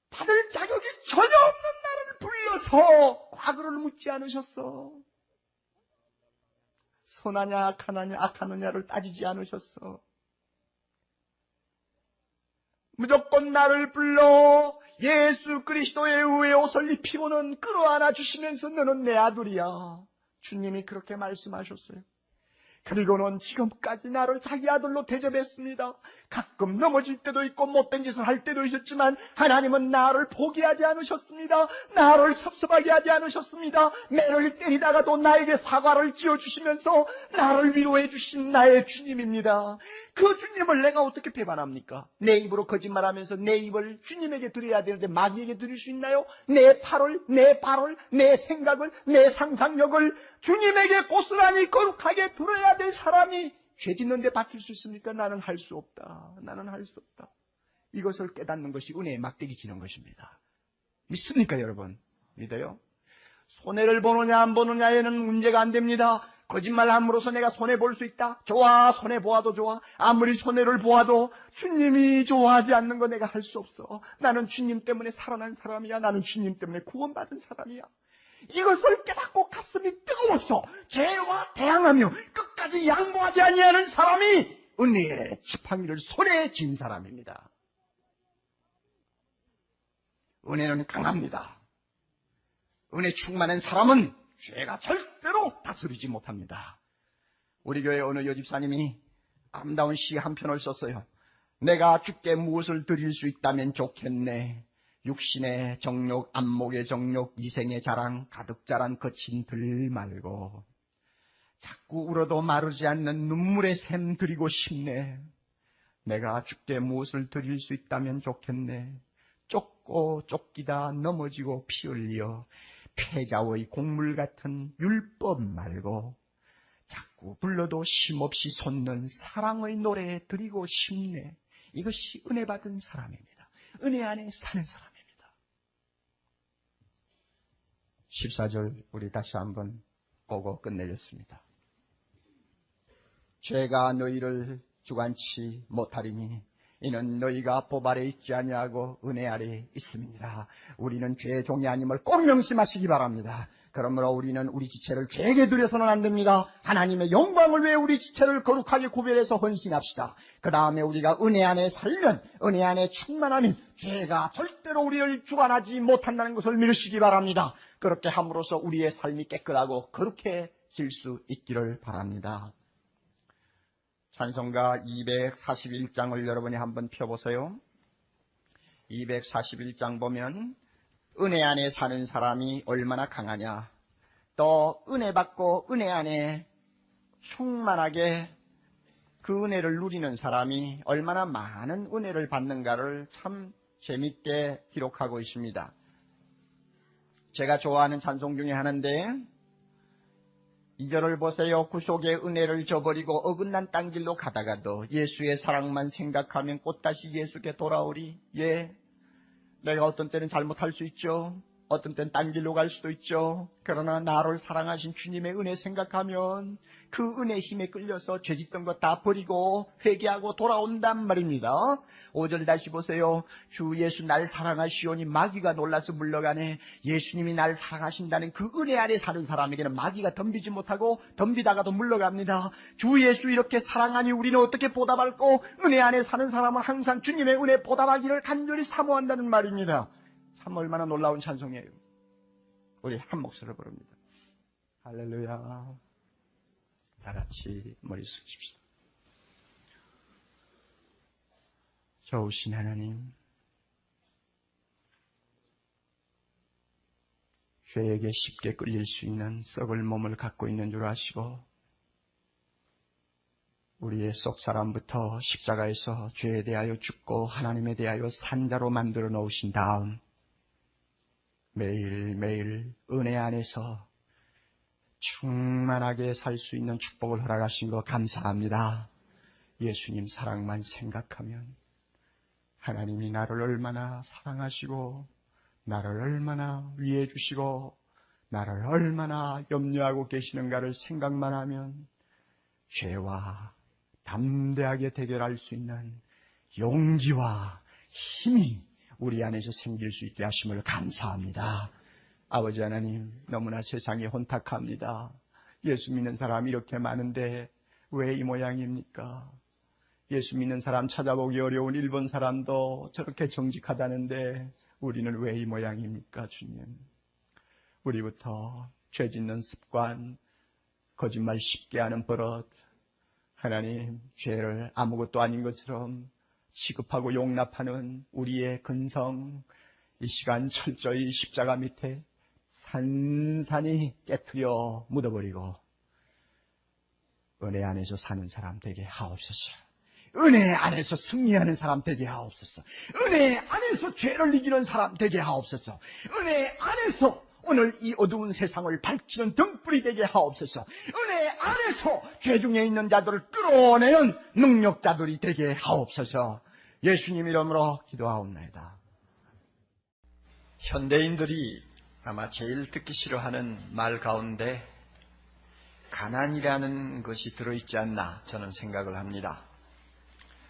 받을 자격이 전혀 없는 나를 불러서 과거를 묻지 않으셨어. 선하냐 악하느냐 악하느냐를 따지지 않으셨어. 무조건 나를 불러 예수 그리스도의 의의 옷을 입히고는 끌어안아 주시면서 너는 내 아들이야. 주님이 그렇게 말씀하셨어요. 그리고는 지금까지 나를 자기 아들로 대접했습니다. 가끔 넘어질 때도 있고 못된 짓을 할 때도 있었지만 하나님은 나를 포기하지 않으셨습니다. 나를 섭섭하게 하지 않으셨습니다. 매를 때리다가도 나에게 사과를 지어주시면서 나를 위로해 주신 나의 주님입니다. 그 주님을 내가 어떻게 배반합니까? 내 입으로 거짓말하면서 내 입을 주님에게 드려야 되는데 마귀에게 드릴 수 있나요? 내 팔을, 내 발을, 내 생각을, 내 상상력을 주님에게 고스란히 거룩하게 드려야 될 사람이 죄 짓는데 바칠 수 있습니까? 나는 할 수 없다. 나는 할 수 없다. 이것을 깨닫는 것이 은혜의 막대기 지는 것입니다. 믿습니까 여러분? 믿어요? 손해를 보느냐 안 보느냐에는 문제가 안 됩니다. 거짓말함으로써 내가 손해볼 수 있다. 좋아, 손해보아도 좋아. 아무리 손해를 보아도 주님이 좋아하지 않는 거 내가 할 수 없어. 나는 주님 때문에 살아난 사람이야. 나는 주님 때문에 구원받은 사람이야. 이것을 깨닫고 가슴이 뜨거워서 죄와 대항하며 끝까지 양보하지 아니하는 사람이 은혜의 지팡이를 손에 쥔 사람입니다. 은혜는 강합니다. 은혜 충만한 사람은 죄가 절대로 다스리지 못합니다. 우리 교회 어느 여집사님이 아름다운 시 한 편을 썼어요. 내가 주께 무엇을 드릴 수 있다면 좋겠네. 육신의 정욕, 안목의 정욕, 이생의 자랑, 가득 자란 거친 들 말고 자꾸 울어도 마르지 않는 눈물의 샘 드리고 싶네. 내가 주께 무엇을 드릴 수 있다면 좋겠네. 쫓고 쫓기다 넘어지고 피 흘려 패자의 곡물 같은 율법 말고 자꾸 불러도 쉼없이 솟는 사랑의 노래 드리고 싶네. 이것이 은혜 받은 사람입니다. 은혜 안에 사는 사람입니다. 14절 우리 다시 한번 보고 끝내겠습니다. 죄가 너희를 주관치 못하리니 이는 너희가 법 아래 있지 아니하고 은혜 아래 있음이니라. 우리는 죄의 종이 아님을 꼭 명심하시기 바랍니다. 그러므로 우리는 우리 지체를 죄에게 드려서는 안 됩니다. 하나님의 영광을 위해 우리 지체를 거룩하게 구별해서 헌신합시다. 그 다음에 우리가 은혜 안에 살면 은혜 안에 충만하면 죄가 절대로 우리를 주관하지 못한다는 것을 믿으시기 바랍니다. 그렇게 함으로써 우리의 삶이 깨끗하고 거룩해질 수 있기를 바랍니다. 찬송가 241장을 여러분이 한번 펴보세요. 241장 보면 은혜 안에 사는 사람이 얼마나 강하냐, 또 은혜 받고 은혜 안에 충만하게 그 은혜를 누리는 사람이 얼마나 많은 은혜를 받는가를 참 재밌게 기록하고 있습니다. 제가 좋아하는 찬송 중에 하나인데 2절을 보세요. 구속의 은혜를 저버리고 어긋난 딴 길로 가다가도 예수의 사랑만 생각하면 꽃다시 예수께 돌아오리. 예, 내가 어떤 때는 잘못할 수 있죠. 어떤 때는 딴 길로 갈 수도 있죠. 그러나 나를 사랑하신 주님의 은혜 생각하면 그 은혜 힘에 끌려서 죄짓던 것 다 버리고 회개하고 돌아온단 말입니다. 5절 다시 보세요. 주 예수 날 사랑하시오니 마귀가 놀라서 물러가네. 예수님이 날 사랑하신다는 그 은혜 안에 사는 사람에게는 마귀가 덤비지 못하고 덤비다가도 물러갑니다. 주 예수 이렇게 사랑하니 우리는 어떻게 보답할고 은혜 안에 사는 사람은 항상 주님의 은혜 보답하기를 간절히 사모한다는 말입니다. 참 얼마나 놀라운 찬송이에요. 우리 한 목소리를 부릅니다. 할렐루야. 다 같이 머리 숙입시다. 좋으신 하나님, 죄에게 쉽게 끌릴 수 있는 썩을 몸을 갖고 있는 줄 아시고 우리의 속 사람부터 십자가에서 죄에 대하여 죽고 하나님에 대하여 산 자로 만들어 놓으신 다음 매일매일 은혜 안에서 충만하게 살 수 있는 축복을 허락하신 거 감사합니다. 예수님 사랑만 생각하면 하나님이 나를 얼마나 사랑하시고 나를 얼마나 위해 주시고 나를 얼마나 염려하고 계시는가를 생각만 하면 죄와 담대하게 대결할 수 있는 용기와 힘이 우리 안에서 생길 수 있게 하심을 감사합니다. 아버지 하나님, 너무나 세상이 혼탁합니다. 예수 믿는 사람이 이렇게 많은데 왜 이 모양입니까? 예수 믿는 사람 찾아보기 어려운 일본 사람도 저렇게 정직하다는데 우리는 왜 이 모양입니까, 주님? 우리부터 죄 짓는 습관, 거짓말 쉽게 하는 버릇, 하나님, 죄를 아무것도 아닌 것처럼 시급하고 용납하는 우리의 근성, 이 시간 철저히 십자가 밑에 산산이 깨트려 묻어버리고 은혜 안에서 사는 사람 되게 하옵소서. 은혜 안에서 승리하는 사람 되게 하옵소서. 은혜 안에서 죄를 이기는 사람 되게 하옵소서. 은혜 안에서 오늘 이 어두운 세상을 밝히는 등불이 되게 하옵소서. 은혜 안에서 죄 중에 있는 자들을 끌어내는 능력자들이 되게 하옵소서. 예수님 이름으로 기도하옵나이다. 현대인들이 아마 제일 듣기 싫어하는 말 가운데 가난이라는 것이 들어있지 않나 저는 생각을 합니다.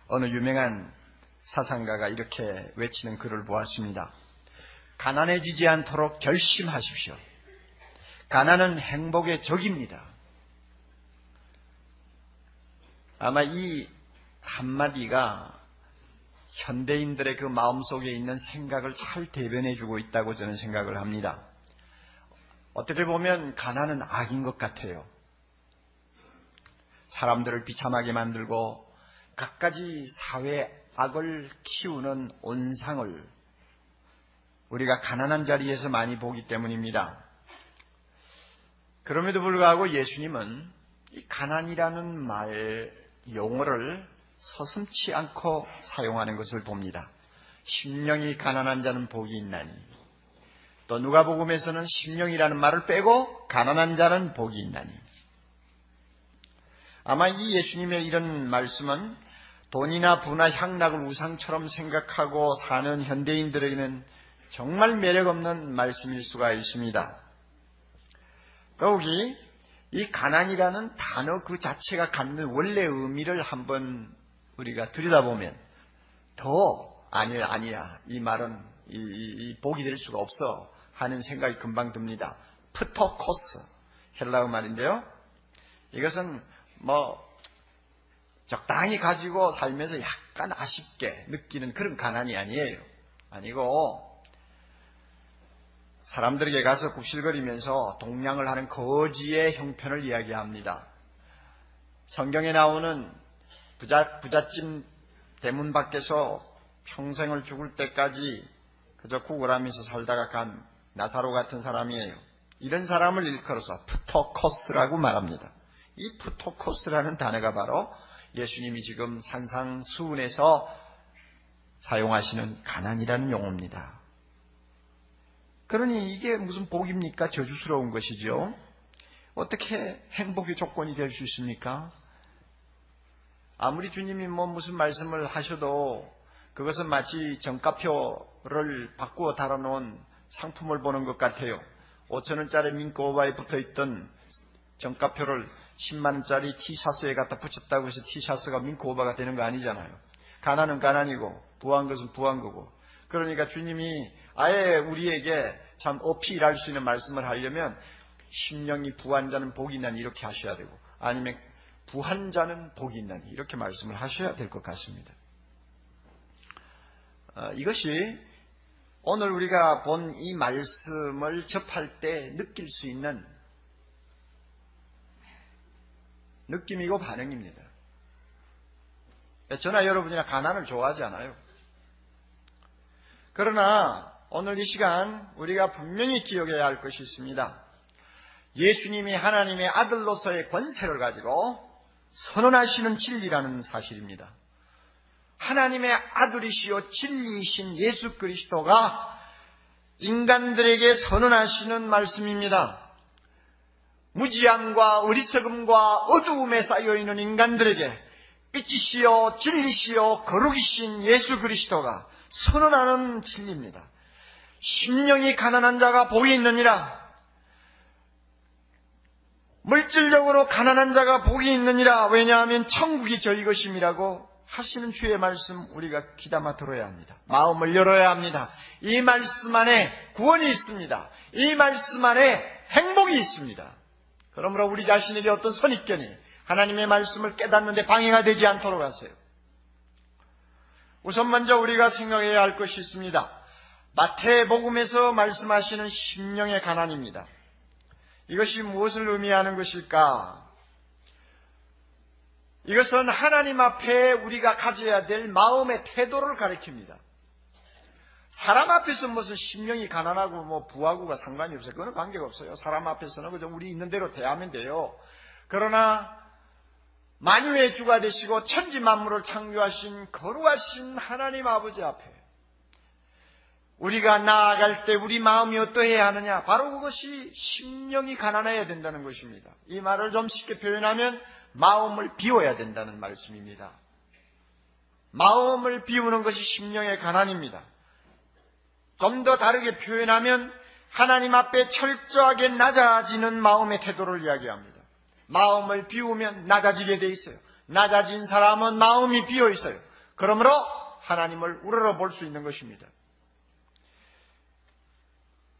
어느 유명한 사상가가 이렇게 외치는 글을 보았습니다. 가난해지지 않도록 결심하십시오. 가난은 행복의 적입니다. 아마 이 한마디가 현대인들의 그 마음속에 있는 생각을 잘 대변해주고 있다고 저는 생각을 합니다. 어떻게 보면 가난은 악인 것 같아요. 사람들을 비참하게 만들고 갖가지 사회 악을 키우는 온상을 우리가 가난한 자리에서 많이 보기 때문입니다. 그럼에도 불구하고 예수님은 이 가난이라는 말 용어를 서슴지 않고 사용하는 것을 봅니다. 심령이 가난한 자는 복이 있나니, 또 누가복음에서는 심령이라는 말을 빼고 가난한 자는 복이 있나니. 아마 이 예수님의 이런 말씀은 돈이나 부나 향락을 우상처럼 생각하고 사는 현대인들에게는 정말 매력없는 말씀일 수가 있습니다. 더욱이 이 가난이라는 단어 그 자체가 갖는 원래 의미를 한번 우리가 들여다보면 아니야 이 말은 이 복이 될 수가 없어 하는 생각이 금방 듭니다. 프토코스, 헬라어 말인데요. 이것은 적당히 가지고 살면서 약간 아쉽게 느끼는 그런 가난이 아니에요. 아니고 사람들에게 가서 굽실거리면서 동냥을 하는 거지의 형편을 이야기합니다. 성경에 나오는 부잣집 대문 밖에서 평생을 죽을 때까지 그저 구걸하면서 살다가 간 나사로 같은 사람이에요. 이런 사람을 일컬어서 프토코스라고 말합니다. 이 프토코스라는 단어가 바로 예수님이 지금 산상수훈에서 사용하시는 가난이라는 용어입니다. 그러니 이게 무슨 복입니까? 저주스러운 것이죠. 어떻게 행복의 조건이 될 수 있습니까? 아무리 주님이 무슨 말씀을 하셔도 그것은 마치 정가표를 바꾸어 달아놓은 상품을 보는 것 같아요. 5,000원짜리 민코오바에 붙어있던 정가표를 10만원짜리 티셔츠에 갖다 붙였다고 해서 티셔츠가 민코오바가 되는 거 아니잖아요. 가난은 가난이고 부한 것은 부한 거고. 그러니까 주님이 아예 우리에게 참 어필할 수 있는 말씀을 하려면 심령이 부한 자는 복이 있나니 이렇게 하셔야 되고, 아니면 부한 자는 복이 있나니 이렇게 말씀을 하셔야 될 것 같습니다. 이것이 오늘 우리가 본 이 말씀을 접할 때 느낄 수 있는 느낌이고 반응입니다. 저나 여러분이나 가난을 좋아하지 않아요. 그러나 오늘 이 시간 우리가 분명히 기억해야 할 것이 있습니다. 예수님이 하나님의 아들로서의 권세를 가지고 선언하시는 진리라는 사실입니다. 하나님의 아들이시요 진리이신 예수 그리스도가 인간들에게 선언하시는 말씀입니다. 무지함과 어리석음과 어두움에 쌓여있는 인간들에게 빛이시여 진리시여 거룩이신 예수 그리스도가 선언하는 진리입니다. 심령이 가난한 자가 복이 있느니라. 물질적으로 가난한 자가 복이 있느니라. 왜냐하면 천국이 저희 것임이라고 하시는 주의 말씀 우리가 귀담아 들어야 합니다. 마음을 열어야 합니다. 이 말씀 안에 구원이 있습니다. 이 말씀 안에 행복이 있습니다. 그러므로 우리 자신에게 어떤 선입견이 하나님의 말씀을 깨닫는데 방해가 되지 않도록 하세요. 우선 먼저 우리가 생각해야 할 것이 있습니다. 마태복음에서 말씀하시는 심령의 가난입니다. 이것이 무엇을 의미하는 것일까? 이것은 하나님 앞에 우리가 가져야 될 마음의 태도를 가리킵니다. 사람 앞에서 무슨 심령이 가난하고 부하고가 상관이 없어요. 그건 관계가 없어요. 사람 앞에서는 그저 우리 있는 대로 대하면 돼요. 그러나 만유의 주가 되시고 천지 만물을 창조하신 거룩하신 하나님 아버지 앞에 우리가 나아갈 때 우리 마음이 어떠해야 하느냐? 바로 그것이 심령이 가난해야 된다는 것입니다. 이 말을 좀 쉽게 표현하면 마음을 비워야 된다는 말씀입니다. 마음을 비우는 것이 심령의 가난입니다. 좀 더 다르게 표현하면 하나님 앞에 철저하게 낮아지는 마음의 태도를 이야기합니다. 마음을 비우면 낮아지게 돼 있어요. 낮아진 사람은 마음이 비어 있어요. 그러므로 하나님을 우러러볼 수 있는 것입니다.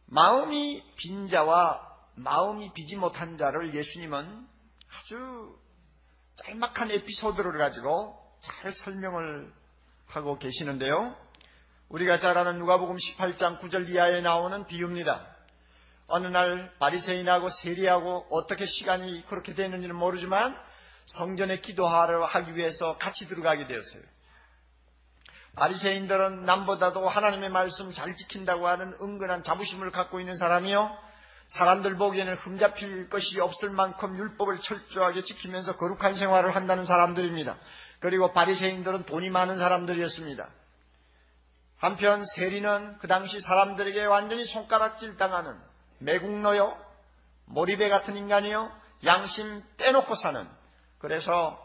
마음이 빈 자와 마음이 비지 못한 자를 예수님은 아주 짤막한 에피소드를 가지고 잘 설명을 하고 계시는데요. 우리가 잘 아는 누가복음 18장 9절 이하에 나오는 비유입니다. 어느 날 바리새인하고 세리하고 어떻게 시간이 그렇게 되는지는 모르지만 성전에 기도하러 하기 위해서 같이 들어가게 되었어요. 바리새인들은 남보다도 하나님의 말씀 잘 지킨다고 하는 은근한 자부심을 갖고 있는 사람이요, 사람들 보기에는 흠잡힐 것이 없을 만큼 율법을 철저하게 지키면서 거룩한 생활을 한다는 사람들입니다. 그리고 바리새인들은 돈이 많은 사람들이었습니다. 한편 세리는 그 당시 사람들에게 완전히 손가락질 당하는 매국노요, 몰입애 같은 인간이요, 양심 떼놓고 사는, 그래서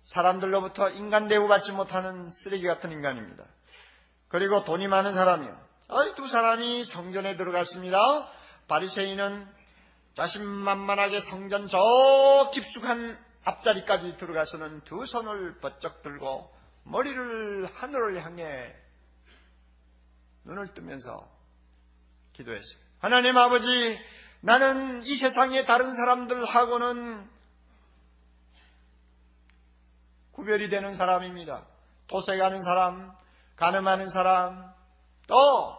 사람들로부터 인간 대우받지 못하는 쓰레기 같은 인간입니다. 그리고 돈이 많은 사람이요. 두 사람이 성전에 들어갔습니다. 바리새인은 자신만만하게 성전 저 깊숙한 앞자리까지 들어가서는 두 손을 번쩍 들고 머리를 하늘을 향해 눈을 뜨면서 기도했어요. 하나님 아버지, 나는 이 세상의 다른 사람들하고는 구별이 되는 사람입니다. 도색하는 사람, 간음하는 사람, 또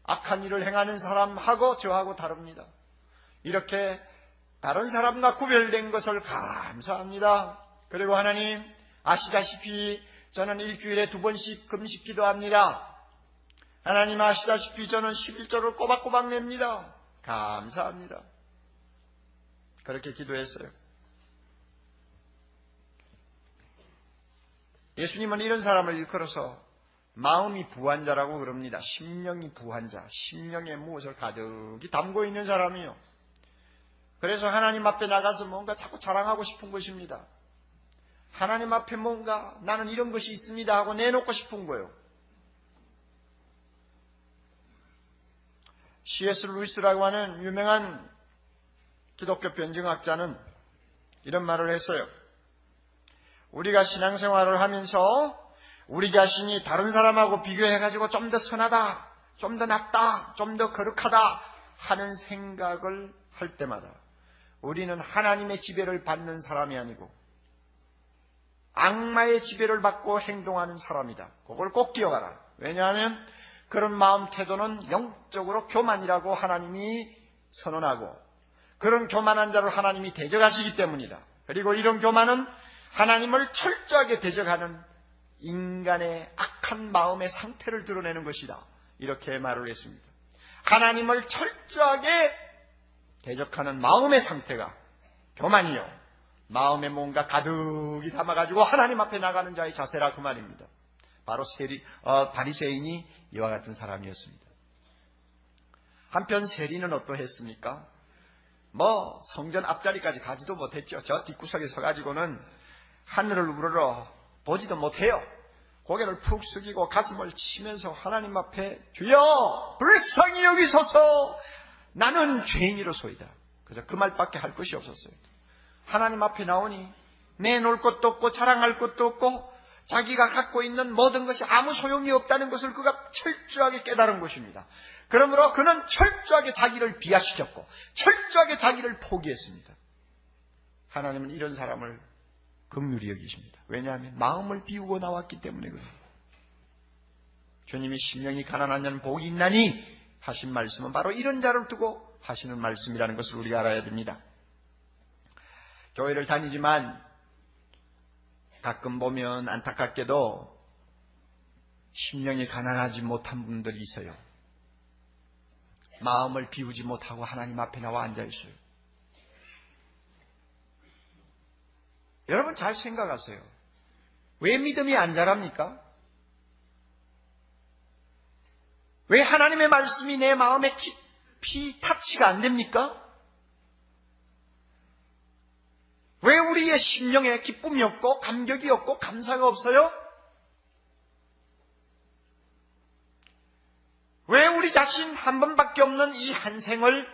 악한 일을 행하는 사람하고 저하고 다릅니다. 이렇게 다른 사람과 구별된 것을 감사합니다. 그리고 하나님, 아시다시피 저는 일주일에 2번씩 금식 기도합니다. 하나님 아시다시피 저는 11조를 꼬박꼬박 냅니다. 감사합니다. 그렇게 기도했어요. 예수님은 이런 사람을 일컬어서 마음이 부한 자라고 그럽니다. 심령이 부한 자, 심령에 무엇을 가득히 담고 있는 사람이요. 그래서 하나님 앞에 나가서 뭔가 자꾸 자랑하고 싶은 것입니다. 하나님 앞에 뭔가 나는 이런 것이 있습니다 하고 내놓고 싶은 거예요. C.S. 루이스라고 하는 유명한 기독교 변증학자는 이런 말을 했어요. 우리가 신앙생활을 하면서 우리 자신이 다른 사람하고 비교해가지고 좀 더 선하다, 좀 더 낫다, 좀 더 거룩하다 하는 생각을 할 때마다 우리는 하나님의 지배를 받는 사람이 아니고 악마의 지배를 받고 행동하는 사람이다. 그걸 꼭 기억하라. 왜냐하면 그런 마음 태도는 영적으로 교만이라고 하나님이 선언하고 그런 교만한 자를 하나님이 대적하시기 때문이다. 그리고 이런 교만은 하나님을 철저하게 대적하는 인간의 악한 마음의 상태를 드러내는 것이다. 이렇게 말을 했습니다. 하나님을 철저하게 대적하는 마음의 상태가 교만이요, 마음에 뭔가 가득히 담아가지고 하나님 앞에 나가는 자의 자세라 그 말입니다. 바로 바리새인이 이와 같은 사람이었습니다. 한편 세리는 어떠했습니까? 성전 앞자리까지 가지도 못했죠. 저 뒷구석에 서가지고는 하늘을 우러러 보지도 못해요. 고개를 푹 숙이고 가슴을 치면서 하나님 앞에 주여 불쌍히 여기소서 나는 죄인이로소이다. 그저 그 말밖에 할 것이 없었어요. 하나님 앞에 나오니 내놓을 것도 없고 자랑할 것도 없고 자기가 갖고 있는 모든 것이 아무 소용이 없다는 것을 그가 철저하게 깨달은 것입니다. 그러므로 그는 철저하게 자기를 비하시켰고 철저하게 자기를 포기했습니다. 하나님은 이런 사람을 긍휼히 여기십니다. 왜냐하면 마음을 비우고 나왔기 때문에 그래요. 주님이 심령이 가난한 자는 복이 있나니 하신 말씀은 바로 이런 자를 두고 하시는 말씀이라는 것을 우리가 알아야 됩니다. 교회를 다니지만 가끔 보면 안타깝게도 심령이 가난하지 못한 분들이 있어요. 마음을 비우지 못하고 하나님 앞에 나와 앉아 있어요. 여러분 잘 생각하세요. 왜 믿음이 안 자랍니까? 왜 하나님의 말씀이 내 마음에 깊이 타치가 안 됩니까? 왜 우리의 심령에 기쁨이 없고 감격이 없고 감사가 없어요? 왜 우리 자신 한 번밖에 없는 이 한 생을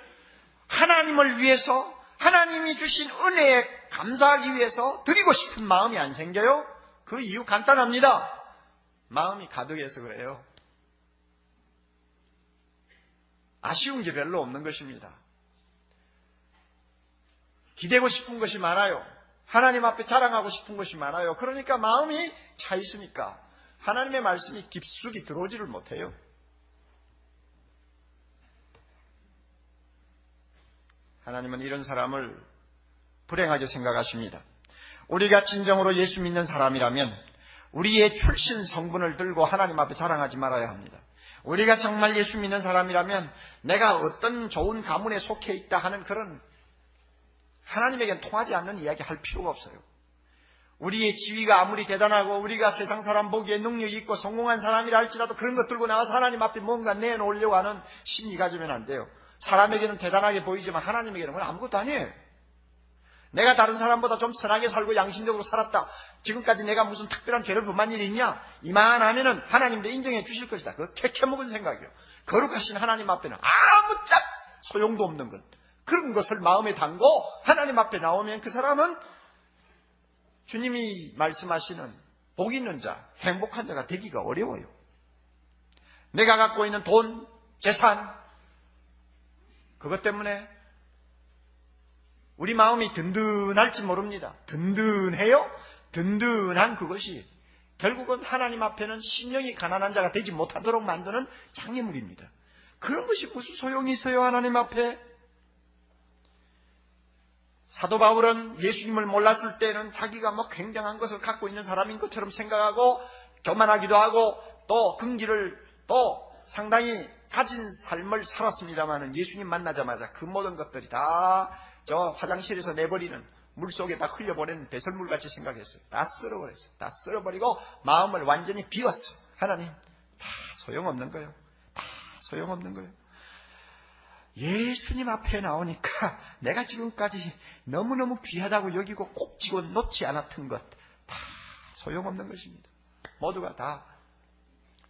하나님을 위해서 하나님이 주신 은혜에 감사하기 위해서 드리고 싶은 마음이 안 생겨요? 그 이유 간단합니다. 마음이 가득해서 그래요. 아쉬운 게 별로 없는 것입니다. 기대고 싶은 것이 많아요. 하나님 앞에 자랑하고 싶은 것이 많아요. 그러니까 마음이 차 있으니까 하나님의 말씀이 깊숙이 들어오지를 못해요. 하나님은 이런 사람을 불행하게 생각하십니다. 우리가 진정으로 예수 믿는 사람이라면 우리의 출신 성분을 들고 하나님 앞에 자랑하지 말아야 합니다. 우리가 정말 예수 믿는 사람이라면 내가 어떤 좋은 가문에 속해 있다 하는 그런 하나님에겐 통하지 않는 이야기 할 필요가 없어요. 우리의 지위가 아무리 대단하고 우리가 세상 사람 보기에 능력이 있고 성공한 사람이라 할지라도 그런 것 들고 나와서 하나님 앞에 뭔가 내놓으려고 하는 심리 가지면 안 돼요. 사람에게는 대단하게 보이지만 하나님에게는 그건 아무것도 아니에요. 내가 다른 사람보다 좀 선하게 살고 양심적으로 살았다. 지금까지 내가 무슨 특별한 죄를 범한 일이 있냐? 이만하면은 하나님도 인정해 주실 것이다. 그거 캐캐먹은 생각이에요. 거룩하신 하나님 앞에는 아무 짝 소용도 없는 것. 그런 것을 마음에 담고 하나님 앞에 나오면 그 사람은 주님이 말씀하시는 복 있는 자, 행복한 자가 되기가 어려워요. 내가 갖고 있는 돈, 재산, 그것 때문에 우리 마음이 든든할지 모릅니다. 든든해요? 든든한 그것이 결국은 하나님 앞에는 심령이 가난한 자가 되지 못하도록 만드는 장애물입니다. 그런 것이 무슨 소용이 있어요, 하나님 앞에? 사도 바울은 예수님을 몰랐을 때는 자기가 굉장한 것을 갖고 있는 사람인 것처럼 생각하고 교만하기도 하고 또 긍지를 또 상당히 가진 삶을 살았습니다마는 예수님 만나자마자 그 모든 것들이 다 저 화장실에서 내버리는 물속에 다 흘려보내는 배설물같이 생각했어요. 다 쓸어버렸어요. 다 쓸어버리고 마음을 완전히 비웠어요. 하나님, 다 소용없는 거예요. 다 소용없는 거예요. 예수님 앞에 나오니까 내가 지금까지 너무너무 귀하다고 여기고 꼭 쥐고 놓지 않았던 것 다 소용없는 것입니다. 모두가 다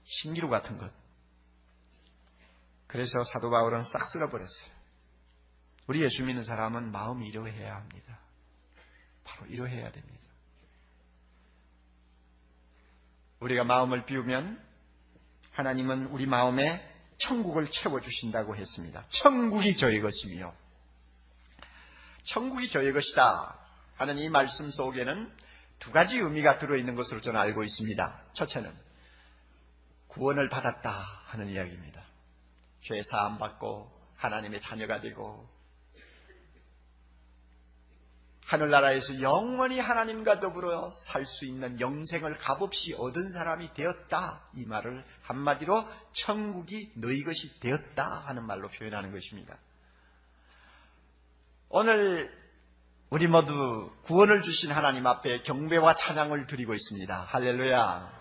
신기루 같은 것. 그래서 사도 바울은 싹 쓸어버렸어요. 우리 예수 믿는 사람은 마음이 이러해야 합니다. 바로 이러해야 됩니다. 우리가 마음을 비우면 하나님은 우리 마음에 천국을 채워주신다고 했습니다. 천국이 저의 것이며 천국이 저의 것이다 하는 이 말씀 속에는 두 가지 의미가 들어있는 것으로 저는 알고 있습니다. 첫째는 구원을 받았다 하는 이야기입니다. 죄 사함 받고 하나님의 자녀가 되고 하늘나라에서 영원히 하나님과 더불어 살 수 있는 영생을 값없이 얻은 사람이 되었다. 이 말을 한마디로 천국이 너희 것이 되었다 하는 말로 표현하는 것입니다. 오늘 우리 모두 구원을 주신 하나님 앞에 경배와 찬양을 드리고 있습니다. 할렐루야.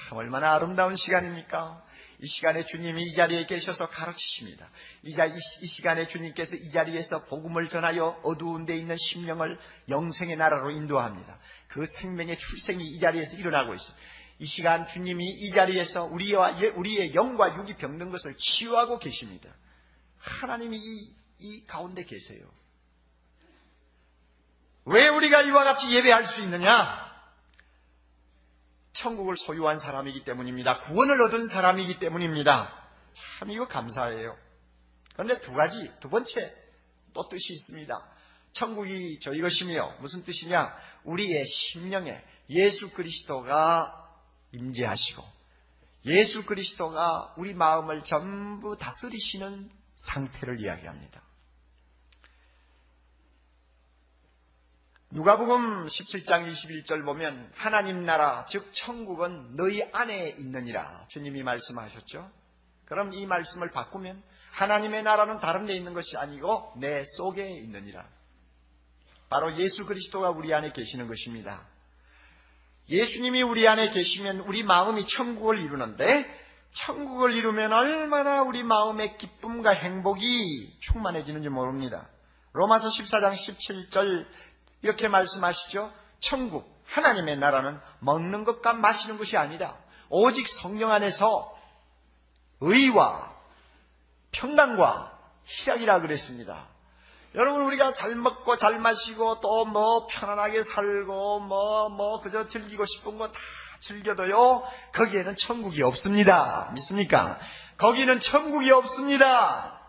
참 얼마나 아름다운 시간입니까? 이 시간에 주님이 이 자리에 계셔서 가르치십니다. 이 시간에 주님께서 이 자리에서 복음을 전하여 어두운 데 있는 심령을 영생의 나라로 인도합니다. 그 생명의 출생이 이 자리에서 일어나고 있습니다. 이 시간 주님이 이 자리에서 우리의 영과 육이 병든 것을 치유하고 계십니다. 하나님이 이 가운데 계세요. 왜 우리가 이와 같이 예배할 수 있느냐? 천국을 소유한 사람이기 때문입니다. 구원을 얻은 사람이기 때문입니다. 참 이거 감사해요. 그런데 두 번째 또 뜻이 있습니다. 천국이 저희 것이며 무슨 뜻이냐? 우리의 심령에 예수 그리스도가 임재하시고 예수 그리스도가 우리 마음을 전부 다스리시는 상태를 이야기합니다. 누가복음 17장 21절 보면 하나님 나라 즉 천국은 너희 안에 있느니라 주님이 말씀하셨죠. 그럼 이 말씀을 바꾸면 하나님의 나라는 다른 데 있는 것이 아니고 내 속에 있느니라. 바로 예수 그리스도가 우리 안에 계시는 것입니다. 예수님이 우리 안에 계시면 우리 마음이 천국을 이루는데 천국을 이루면 얼마나 우리 마음의 기쁨과 행복이 충만해지는지 모릅니다. 로마서 14장 17절 이렇게 말씀하시죠. 천국, 하나님의 나라는 먹는 것과 마시는 것이 아니다. 오직 성령 안에서 의와 평강과 희락이라 그랬습니다. 여러분 우리가 잘 먹고 잘 마시고 또 편안하게 살고 그저 즐기고 싶은 거 다 즐겨도요. 거기에는 천국이 없습니다. 믿습니까? 거기는 천국이 없습니다.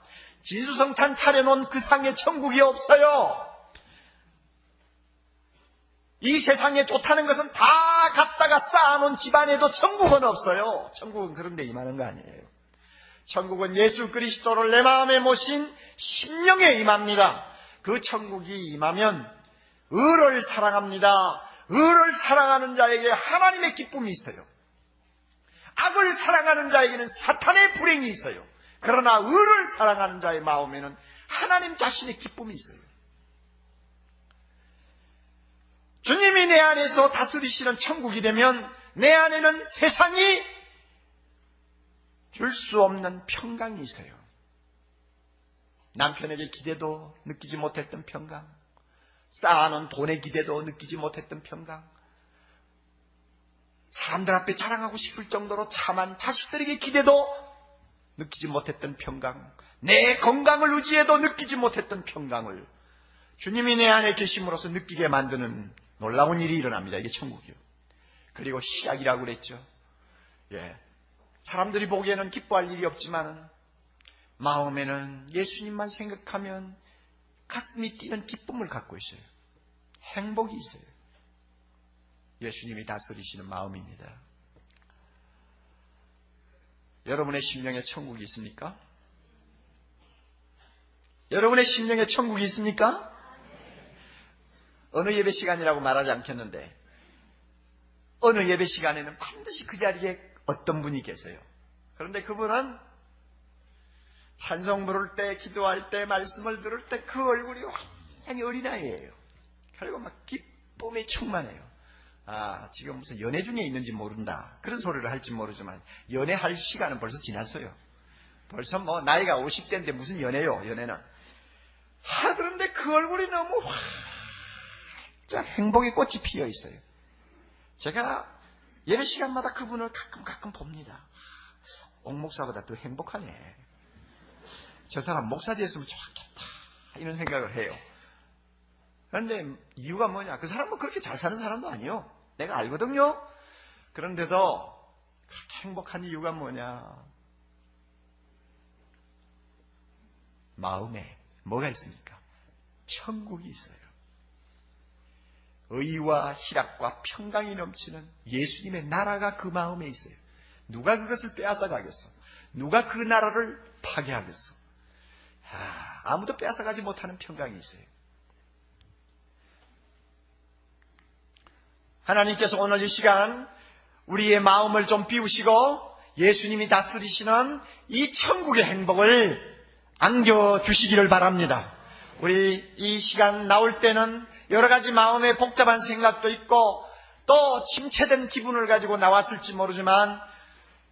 지수성찬 차려놓은 그 상에 천국이 없어요. 이 세상에 좋다는 것은 다 갖다가 쌓아놓은 집안에도 천국은 없어요. 천국은 그런 데 임하는 거 아니에요. 천국은 예수 그리스도를 내 마음에 모신 심령에 임합니다. 그 천국이 임하면 의를 사랑합니다. 의를 사랑하는 자에게 하나님의 기쁨이 있어요. 악을 사랑하는 자에게는 사탄의 불행이 있어요. 그러나 의를 사랑하는 자의 마음에는 하나님 자신의 기쁨이 있어요. 주님이 내 안에서 다스리시는 천국이 되면 내 안에는 세상이 줄 수 없는 평강이 있어요. 남편에게 기대도 느끼지 못했던 평강, 쌓아놓은 돈의 기대도 느끼지 못했던 평강, 사람들 앞에 자랑하고 싶을 정도로 참한 자식들에게 기대도 느끼지 못했던 평강, 내 건강을 의지해도 느끼지 못했던 평강을 주님이 내 안에 계심으로써 느끼게 만드는 놀라운 일이 일어납니다. 이게 천국이요. 그리고 희락이라고 그랬죠. 사람들이 보기에는 기뻐할 일이 없지만 마음에는 예수님만 생각하면 가슴이 뛰는 기쁨을 갖고 있어요. 행복이 있어요. 예수님이 다스리시는 마음입니다. 여러분의 심령에 천국이 있습니까? 여러분의 심령에 천국이 있습니까? 어느 예배 시간이라고 말하지 않겠는데 어느 예배 시간에는 반드시 그 자리에 어떤 분이 계세요. 그런데 그분은 찬송 부를 때, 기도할 때, 말씀을 들을 때 그 얼굴이 완전히 어린아이예요. 그리고 막 기쁨이 충만해요. 지금 무슨 연애 중에 있는지 모른다. 그런 소리를 할지 모르지만 연애할 시간은 벌써 지났어요. 벌써 나이가 50대인데 무슨 연애요, 연애는. 그런데 그 얼굴이 너무 활짝 행복의 꽃이 피어 있어요. 제가 예배 시간마다 그분을 가끔 봅니다. 옥 목사보다 더 행복하네. 저 사람 목사 됐으면 좋았겠다. 이런 생각을 해요. 그런데 이유가 뭐냐? 그 사람은 그렇게 잘 사는 사람도 아니에요. 내가 알거든요. 그런데도 그렇게 행복한 이유가 뭐냐? 마음에 뭐가 있습니까? 천국이 있어요. 의와 희락과 평강이 넘치는 예수님의 나라가 그 마음에 있어요. 누가 그것을 빼앗아 가겠어? 누가 그 나라를 파괴하겠어? 아무도 빼앗아가지 못하는 평강이 있어요. 하나님께서 오늘 이 시간 우리의 마음을 좀 비우시고 예수님이 다스리시는 이 천국의 행복을 안겨주시기를 바랍니다. 우리 이 시간 나올 때는 여러 가지 마음에 복잡한 생각도 있고 또 침체된 기분을 가지고 나왔을지 모르지만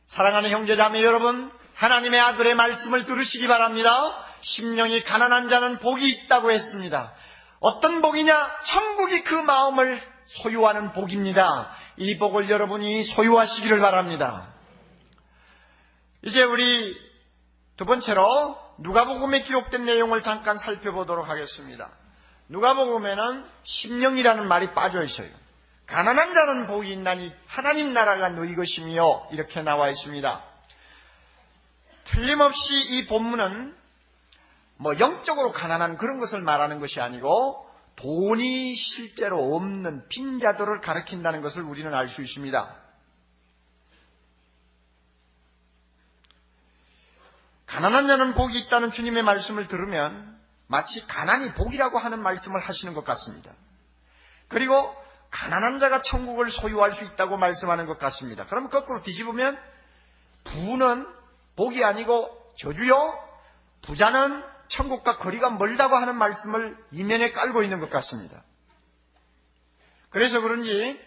사랑하는 형제자매 여러분, 하나님의 아들의 말씀을 들으시기 바랍니다. 심령이 가난한 자는 복이 있다고 했습니다. 어떤 복이냐? 천국이 그 마음을 소유하는 복입니다. 이 복을 여러분이 소유하시기를 바랍니다. 이제 우리 두 번째로 누가복음에 기록된 내용을 잠깐 살펴보도록 하겠습니다. 누가복음에는 심령이라는 말이 빠져 있어요. 가난한 자는 복이 있나니 하나님 나라가 너희 것이며 이렇게 나와 있습니다. 틀림없이 이 본문은 영적으로 가난한 그런 것을 말하는 것이 아니고 돈이 실제로 없는 빈자들을 가리킨다는 것을 우리는 알 수 있습니다. 가난한 자는 복이 있다는 주님의 말씀을 들으면 마치 가난이 복이라고 하는 말씀을 하시는 것 같습니다. 그리고 가난한 자가 천국을 소유할 수 있다고 말씀하는 것 같습니다. 그럼 거꾸로 뒤집으면 부는 복이 아니고 저주요, 부자는 천국과 거리가 멀다고 하는 말씀을 이면에 깔고 있는 것 같습니다. 그래서 그런지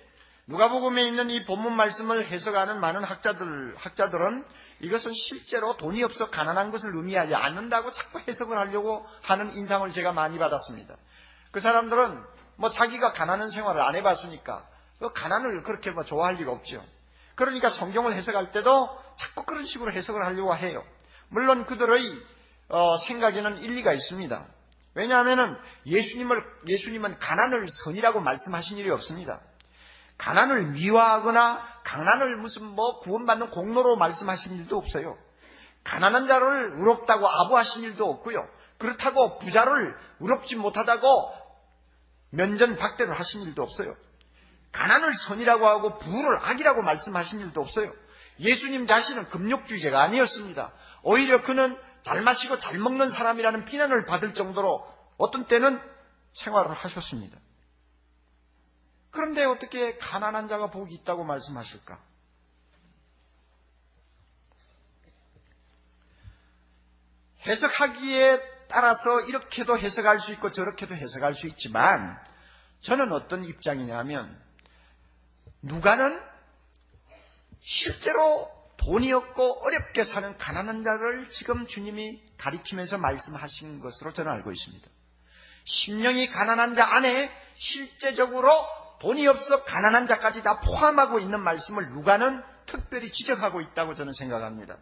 누가복음에 있는 이 본문 말씀을 해석하는 많은 학자들은 이것은 실제로 돈이 없어 가난한 것을 의미하지 않는다고 자꾸 해석을 하려고 하는 인상을 제가 많이 받았습니다. 그 사람들은 자기가 가난한 생활을 안 해봤으니까 가난을 그렇게 좋아할 리가 없죠. 그러니까 성경을 해석할 때도 자꾸 그런 식으로 해석을 하려고 해요. 물론 그들의 생각에는 일리가 있습니다. 왜냐하면 예수님은 가난을 선이라고 말씀하신 일이 없습니다. 가난을 미화하거나 가난을 무슨 구원받는 공로로 말씀하신 일도 없어요. 가난한 자를 의롭다고 아부하신 일도 없고요. 그렇다고 부자를 의롭지 못하다고 면전박대를 하신 일도 없어요. 가난을 선이라고 하고 부를 악이라고 말씀하신 일도 없어요. 예수님 자신은 금욕주의자가 아니었습니다. 오히려 그는 잘 마시고 잘 먹는 사람이라는 비난을 받을 정도로 어떤 때는 생활을 하셨습니다. 그런데 어떻게 가난한 자가 복이 있다고 말씀하실까? 해석하기에 따라서 이렇게도 해석할 수 있고 저렇게도 해석할 수 있지만 저는 어떤 입장이냐면 누가는 실제로 돈이 없고 어렵게 사는 가난한 자를 지금 주님이 가리키면서 말씀하신 것으로 저는 알고 있습니다. 심령이 가난한 자 안에 실제적으로 돈이 없어 가난한 자까지 다 포함하고 있는 말씀을 누가는 특별히 지적하고 있다고 저는 생각합니다.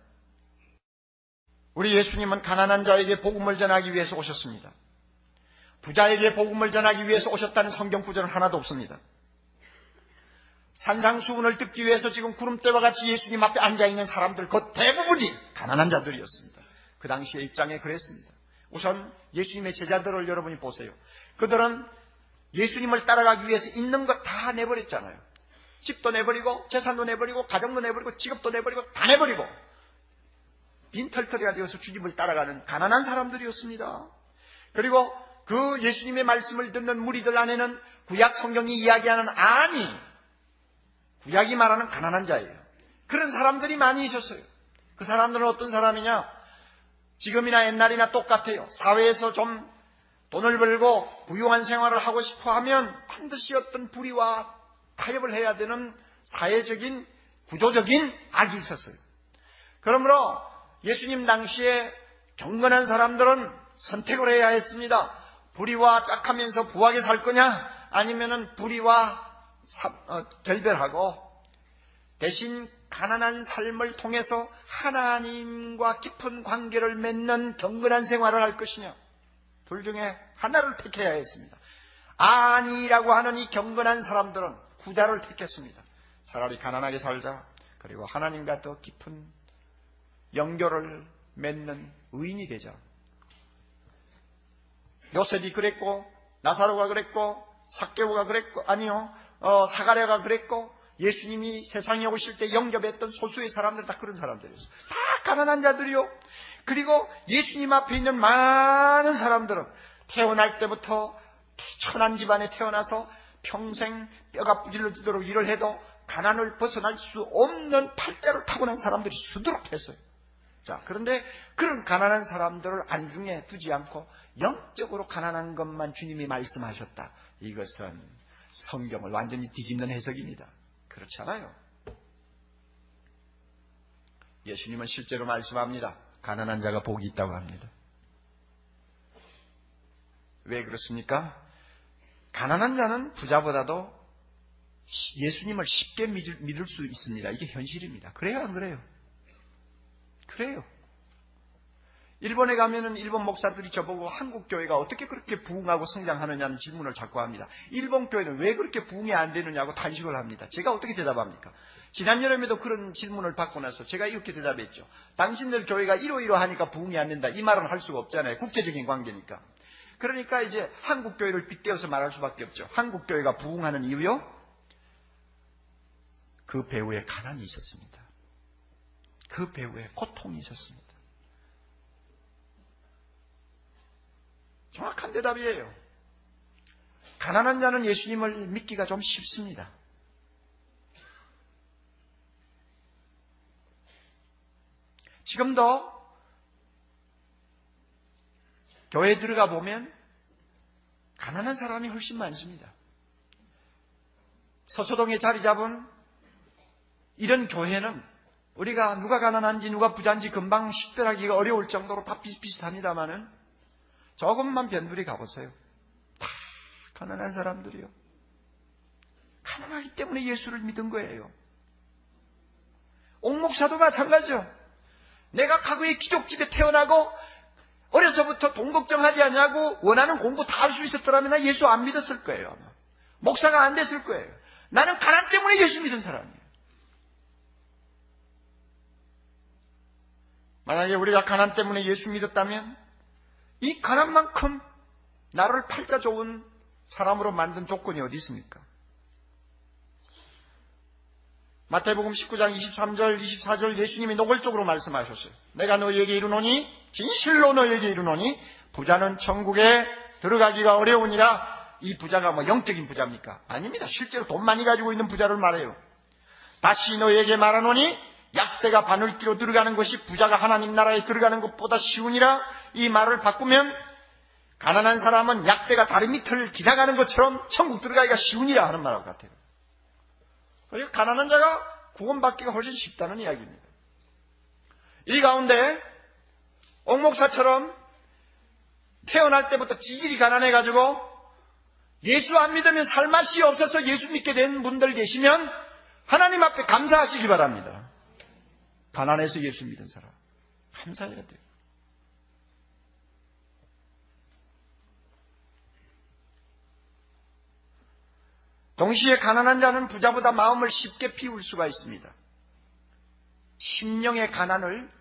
우리 예수님은 가난한 자에게 복음을 전하기 위해서 오셨습니다. 부자에게 복음을 전하기 위해서 오셨다는 성경 구절은 하나도 없습니다. 산상수훈을 듣기 위해서 지금 구름대와 같이 예수님 앞에 앉아있는 사람들 그 대부분이 가난한 자들이었습니다. 그 당시의 입장에 그랬습니다. 우선 예수님의 제자들을 여러분이 보세요. 그들은 예수님을 따라가기 위해서 있는 것 다 내버렸잖아요. 집도 내버리고 재산도 내버리고 가정도 내버리고 직업도 내버리고 다 내버리고 빈털터리가 되어서 주님을 따라가는 가난한 사람들이었습니다. 그리고 그 예수님의 말씀을 듣는 무리들 안에는 구약 성경이 이야기하는 구약이 말하는 가난한 자예요. 그런 사람들이 많이 있었어요. 그 사람들은 어떤 사람이냐? 지금이나 옛날이나 똑같아요. 사회에서 좀 돈을 벌고 부유한 생활을 하고 싶어 하면 반드시 어떤 불의와 타협을 해야 되는 사회적인 구조적인 악이 있었어요. 그러므로 예수님 당시에 경건한 사람들은 선택을 해야 했습니다. 불의와 짝하면서 부하게 살 거냐? 아니면은 불의와 결별하고 대신 가난한 삶을 통해서 하나님과 깊은 관계를 맺는 경건한 생활을 할 것이냐? 둘 중에 하나를 택해야 했습니다. 아니라고 하는 이 경건한 사람들은 후자를 택했습니다. 차라리 가난하게 살자. 그리고 하나님과 더 깊은 연결을 맺는 의인이 되자. 요셉이 그랬고 나사로가 그랬고 삭개오가 그랬고 사가랴가 그랬고 예수님이 세상에 오실 때 영접했던 소수의 사람들 다 그런 사람들이었어요. 다 가난한 자들이요. 그리고 예수님 앞에 있는 많은 사람들은 태어날 때부터 천한 집안에 태어나서 평생 뼈가 부질러지도록 일을 해도 가난을 벗어날 수 없는 팔자를 타고난 사람들이 수두룩 했어요. 자, 그런데 그런 가난한 사람들을 안중에 두지 않고 영적으로 가난한 것만 주님이 말씀하셨다. 이것은 성경을 완전히 뒤집는 해석입니다. 그렇지 않아요. 예수님은 실제로 말씀합니다. 가난한 자가 복이 있다고 합니다. 왜 그렇습니까? 가난한 자는 부자보다도 예수님을 쉽게 믿을 수 있습니다. 이게 현실입니다. 그래요, 안 그래요? 그래요. 일본에 가면은 일본 목사들이 저보고 한국 교회가 어떻게 그렇게 부흥하고 성장하느냐는 질문을 자꾸 합니다. 일본 교회는 왜 그렇게 부흥이 안 되느냐고 탄식을 합니다. 제가 어떻게 대답합니까? 지난 여름에도 그런 질문을 받고 나서 제가 이렇게 대답했죠. 당신들 교회가 이러이러하니까 부흥이 안 된다. 이 말은 할 수가 없잖아요. 국제적인 관계니까. 그러니까 이제 한국 교회를 빗대어서 말할 수밖에 없죠. 한국 교회가 부흥하는 이유요? 그 배후에 가난이 있었습니다. 그 배후에 고통이 있었습니다. 정확한 대답이에요. 가난한 자는 예수님을 믿기가 좀 쉽습니다. 지금도 교회에 들어가 보면 가난한 사람이 훨씬 많습니다. 서초동에 자리 잡은 이런 교회는 우리가 누가 가난한지 누가 부자인지 금방 식별하기가 어려울 정도로 다 비슷비슷합니다만은 조금만 변두리 가보세요. 다 가난한 사람들이요. 가난하기 때문에 예수를 믿은 거예요. 옥목사도 마찬가지죠. 내가 가구의 귀족집에 태어나고 어려서부터 돈 걱정하지 않냐고 원하는 공부 다 할 수 있었더라면 나 예수 안 믿었을 거예요. 아마. 목사가 안 됐을 거예요. 나는 가난 때문에 예수 믿은 사람이에요. 만약에 우리가 가난 때문에 예수 믿었다면 이 가난만큼 나를 팔자 좋은 사람으로 만든 조건이 어디 있습니까? 마태복음 19장 23절 24절 예수님이 노골적으로 말씀하셨어요. 내가 너희에게 이르노니 진실로 너희에게 이르노니 부자는 천국에 들어가기가 어려우니라. 이 부자가 뭐 영적인 부자입니까? 아닙니다. 실제로 돈 많이 가지고 있는 부자를 말해요. 다시 너희에게 말하노니 약대가 바늘기로 들어가는 것이 부자가 하나님 나라에 들어가는 것보다 쉬우니라. 이 말을 바꾸면 가난한 사람은 약대가 다리 밑을 지나가는 것처럼 천국 들어가기가 쉬우니라 하는 말하고 같아요. 그러니까 가난한 자가 구원받기가 훨씬 쉽다는 이야기입니다. 이 가운데 옥목사처럼 태어날 때부터 지질이 가난해가지고 예수 안 믿으면 살 맛이 없어서 예수 믿게 된 분들 계시면 하나님 앞에 감사하시기 바랍니다. 가난해서 예수 믿은 사람 감사해야 돼요. 동시에 가난한 자는 부자보다 마음을 쉽게 비울 수가 있습니다. 심령의 가난을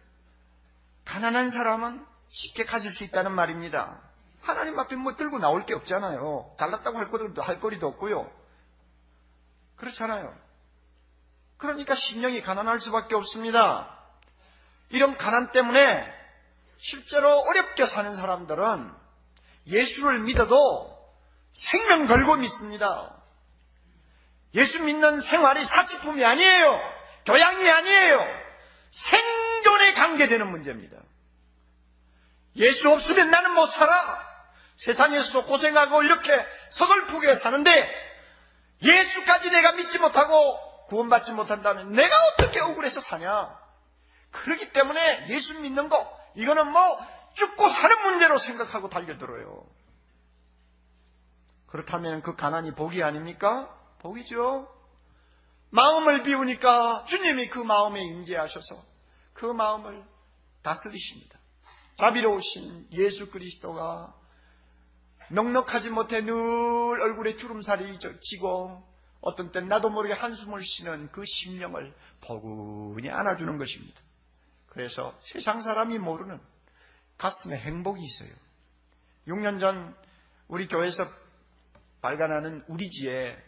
가난한 사람은 쉽게 가질 수 있다는 말입니다. 하나님 앞에 뭐 들고 나올 게 없잖아요. 잘났다고 할 거리도 없고요. 그렇잖아요. 그러니까 심령이 가난할 수밖에 없습니다. 이런 가난 때문에 실제로 어렵게 사는 사람들은 예수를 믿어도 생명 걸고 믿습니다. 예수 믿는 생활이 사치품이 아니에요. 교양이 아니에요. 생존에 관계되는 문제입니다. 예수 없으면 나는 못 살아. 세상에서도 고생하고 이렇게 서글프게 사는데 예수까지 내가 믿지 못하고 구원받지 못한다면 내가 어떻게 억울해서 사냐. 그렇기 때문에 예수 믿는 거 이거는 뭐 죽고 사는 문제로 생각하고 달려들어요. 그렇다면 그 가난이 복이 아닙니까? 복이죠. 마음을 비우니까 주님이 그 마음에 임재하셔서 그 마음을 다스리십니다. 자비로우신 예수 그리스도가 넉넉하지 못해 늘 얼굴에 주름살이 지고 어떤 땐 나도 모르게 한숨을 쉬는 그 심령을 포근히 안아주는 것입니다. 그래서 세상 사람이 모르는 가슴에 행복이 있어요. 6년 전 우리 교회에서 발간하는 우리지에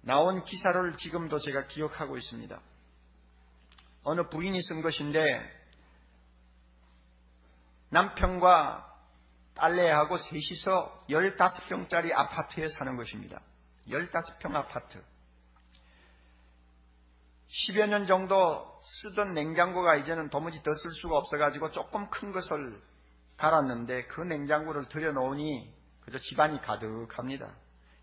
나온 기사를 지금도 제가 기억하고 있습니다. 어느 부인이 쓴 것인데 남편과 딸내하고 셋이서 15평짜리 아파트에 사는 것입니다. 15평 아파트. 10여 년 정도 쓰던 냉장고가 이제는 도무지 더 쓸 수가 없어가지고 조금 큰 것을 갈았는데 그 냉장고를 들여놓으니 그저 집안이 가득합니다.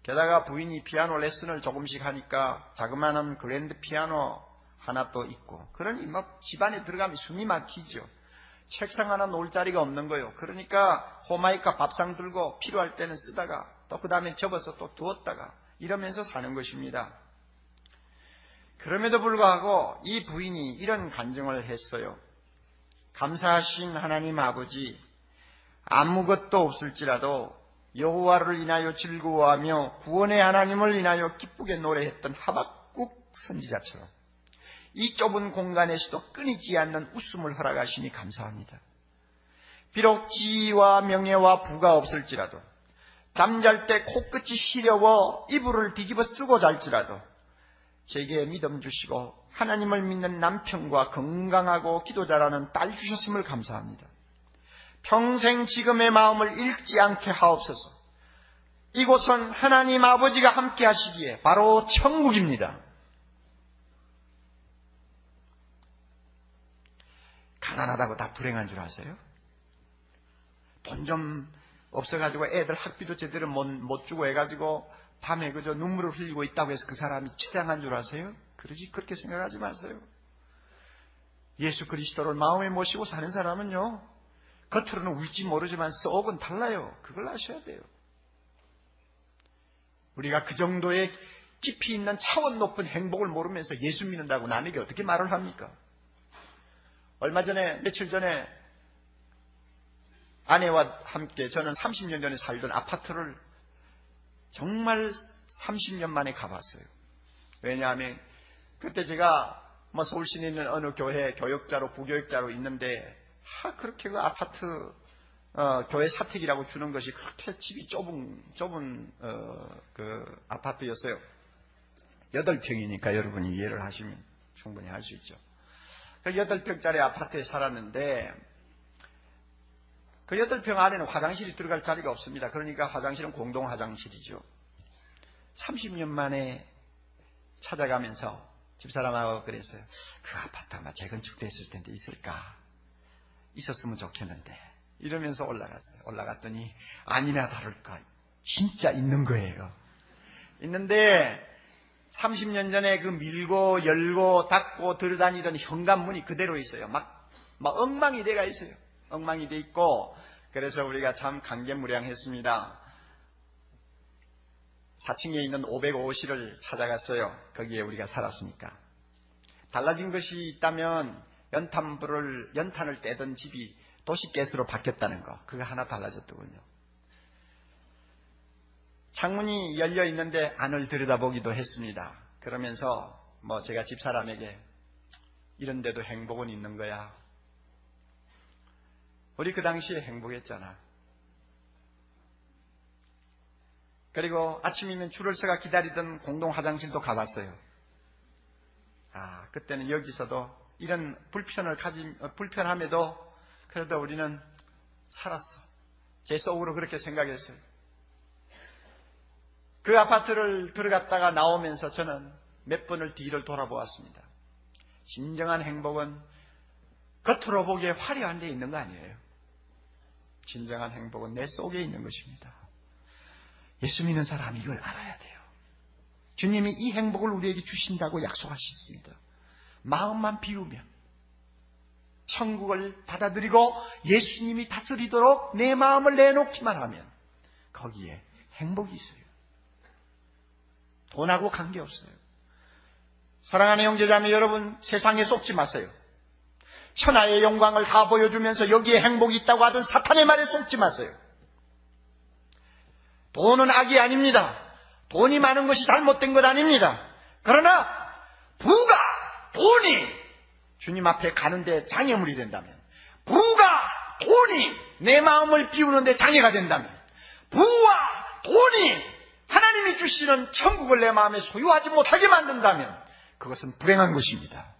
게다가 부인이 피아노 레슨을 조금씩 하니까 자그마한 그랜드 피아노 하나 또 있고, 그러니 집안에 들어가면 숨이 막히죠. 책상 하나 놓을 자리가 없는 거예요. 그러니까 호마이카 밥상 들고 필요할 때는 쓰다가 또 그 다음에 접어서 또 두었다가 이러면서 사는 것입니다. 그럼에도 불구하고 이 부인이 이런 간증을 했어요. 감사하신 하나님 아버지, 아무것도 없을지라도 여호와를 인하여 즐거워하며 구원의 하나님을 인하여 기쁘게 노래했던 하박국 선지자처럼 이 좁은 공간에서도 끊이지 않는 웃음을 허락하시니 감사합니다. 비록 지위와 명예와 부가 없을지라도, 잠잘 때 코끝이 시려워 이불을 뒤집어 쓰고 잘지라도 제게 믿음 주시고 하나님을 믿는 남편과 건강하고 기도 잘하는 딸 주셨음을 감사합니다. 평생 지금의 마음을 잃지 않게 하옵소서. 이곳은 하나님 아버지가 함께 하시기에 바로 천국입니다. 가난하다고 다 불행한 줄 아세요? 돈 좀 없어가지고 애들 학비도 제대로 못 주고 해가지고 밤에 그저 눈물을 흘리고 있다고 해서 그 사람이 치장한 줄 아세요? 그렇게 생각하지 마세요. 예수 그리스도를 마음에 모시고 사는 사람은요, 겉으로는 울지 모르지만 속은 달라요. 그걸 아셔야 돼요. 우리가 그 정도의 깊이 있는 차원 높은 행복을 모르면서 예수 믿는다고 남에게 어떻게 말을 합니까? 며칠 전에 아내와 함께 저는 30년 전에 살던 아파트를 정말 30년 만에 가봤어요. 왜냐하면 그때 제가 서울시내 있는 어느 교회 교역자로 부교역자로 있는데 그렇게 그 아파트 교회 사택이라고 주는 것이 그렇게 집이 좁은 그 아파트였어요. 8평이니까 여러분이 이해를 하시면 충분히 할 수 있죠. 그 8평짜리 아파트에 살았는데 그 8평 안에는 화장실이 들어갈 자리가 없습니다. 그러니까 화장실은 공동 화장실이죠. 30년 만에 찾아가면서 집사람하고 그랬어요. 그 아파트 아마 재건축됐을 텐데 있을까? 있었으면 좋겠는데. 이러면서 올라갔어요. 올라갔더니 아니나 다를까 진짜 있는 거예요. 있는데 30년 전에 그 밀고 열고 닫고 들어다니던 현관문이 그대로 있어요. 막 엉망이 돼가 있어요. 엉망이 돼 있고, 그래서 우리가 참 감개무량했습니다. 4층에 있는 505실을 찾아갔어요. 거기에 우리가 살았으니까. 달라진 것이 있다면 연탄을 떼던 집이 도시가스로 바뀌었다는 거, 그거 하나 달라졌더군요. 창문이 열려 있는데 안을 들여다보기도 했습니다. 그러면서 제가 집사람에게 이런 데도 행복은 있는 거야. 우리 그 당시에 행복했잖아. 그리고 아침이면 줄을 서가 기다리던 공동 화장실도 가봤어요. 그때는 여기서도 이런 불편함에도 그래도 우리는 살았어. 제 속으로 그렇게 생각했어요. 그 아파트를 들어갔다가 나오면서 저는 몇 번을 뒤를 돌아보았습니다. 진정한 행복은 겉으로 보기에 화려한 데 있는 거 아니에요. 진정한 행복은 내 속에 있는 것입니다. 예수 믿는 사람이 이걸 알아야 돼요. 주님이 이 행복을 우리에게 주신다고 약속하셨습니다. 마음만 비우면, 천국을 받아들이고 예수님이 다스리도록 내 마음을 내놓기만 하면 거기에 행복이 있어요. 돈하고 관계없어요. 사랑하는 형제자매 여러분, 세상에 속지 마세요. 천하의 영광을 다 보여주면서 여기에 행복이 있다고 하던 사탄의 말에 속지 마세요. 돈은 악이 아닙니다. 돈이 많은 것이 잘못된 것 아닙니다. 그러나 부가, 돈이 주님 앞에 가는데 장애물이 된다면, 부가, 돈이 내 마음을 비우는데 장애가 된다면, 부와 돈이 하나님이 주시는 천국을 내 마음에 소유하지 못하게 만든다면 그것은 불행한 것입니다.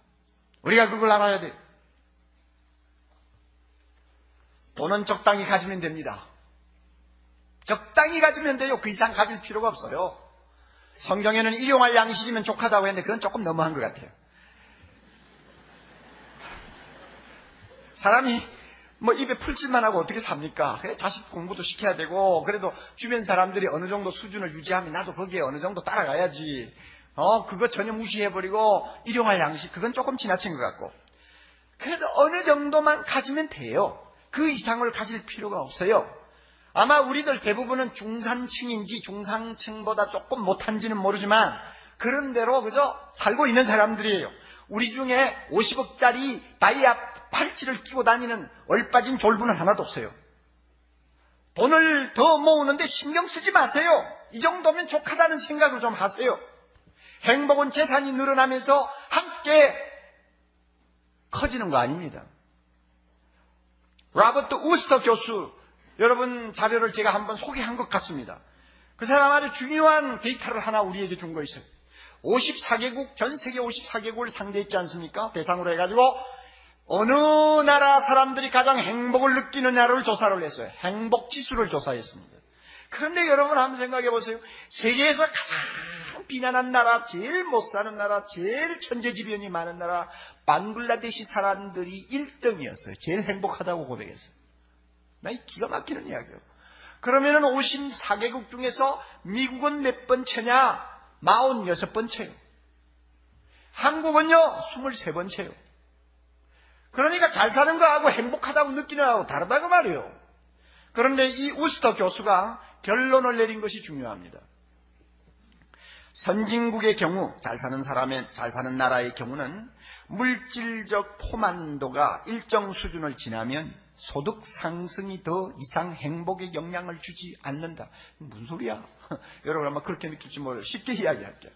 우리가 그걸 알아야 돼요. 돈은 적당히 가지면 됩니다. 적당히 가지면 돼요. 그 이상 가질 필요가 없어요. 성경에는 일용할 양식이면 족하다고 했는데 그건 조금 너무한 것 같아요. 사람이 뭐 입에 풀칠만 하고 어떻게 삽니까? 자식 공부도 시켜야 되고, 그래도 주변 사람들이 어느 정도 수준을 유지하면 나도 거기에 어느 정도 따라가야지. 그거 전혀 무시해버리고 일용할 양식, 그건 조금 지나친 것 같고. 그래도 어느 정도만 가지면 돼요. 그 이상을 가질 필요가 없어요. 아마 우리들 대부분은 중산층인지 중상층보다 조금 못한지는 모르지만 그런 대로 그저 살고 있는 사람들이에요. 우리 중에 50억짜리 다이아 팔찌를 끼고 다니는 얼빠진 졸부는 하나도 없어요. 돈을 더 모으는데 신경 쓰지 마세요. 이 정도면 족하다는 생각을 좀 하세요. 행복은 재산이 늘어나면서 함께 커지는 거 아닙니다. 로버트 우스터 교수, 여러분 자료를 제가 한번 소개한 것 같습니다. 그 사람 아주 중요한 데이터를 하나 우리에게 준 거 있어요. 54개국, 전 세계 54개국을 상대했지 않습니까? 대상으로 해가지고 어느 나라 사람들이 가장 행복을 느끼느냐를 조사를 했어요. 행복 지수를 조사했습니다. 그런데 여러분 한번 생각해 보세요. 세계에서 가장 비난한 나라, 제일 못 사는 나라, 제일 천재지변이 많은 나라, 방글라데시 사람들이 1등이었어요. 제일 행복하다고 고백했어요. 나 이 기가 막히는 이야기예요. 그러면은 54개국 중에서 미국은 몇 번째냐? 46번째요. 한국은요 23번째요. 그러니까 잘 사는 거하고 행복하다고 느끼는 거하고 다르다고 말이에요. 그런데 이 우스터 교수가 결론을 내린 것이 중요합니다. 선진국의 경우, 잘 사는 나라의 경우는 물질적 포만도가 일정 수준을 지나면 소득 상승이 더 이상 행복에 영향을 주지 않는다. 무슨 소리야? 여러분 아마 그렇게 느낄지 모르겠어요. 쉽게 이야기할게요.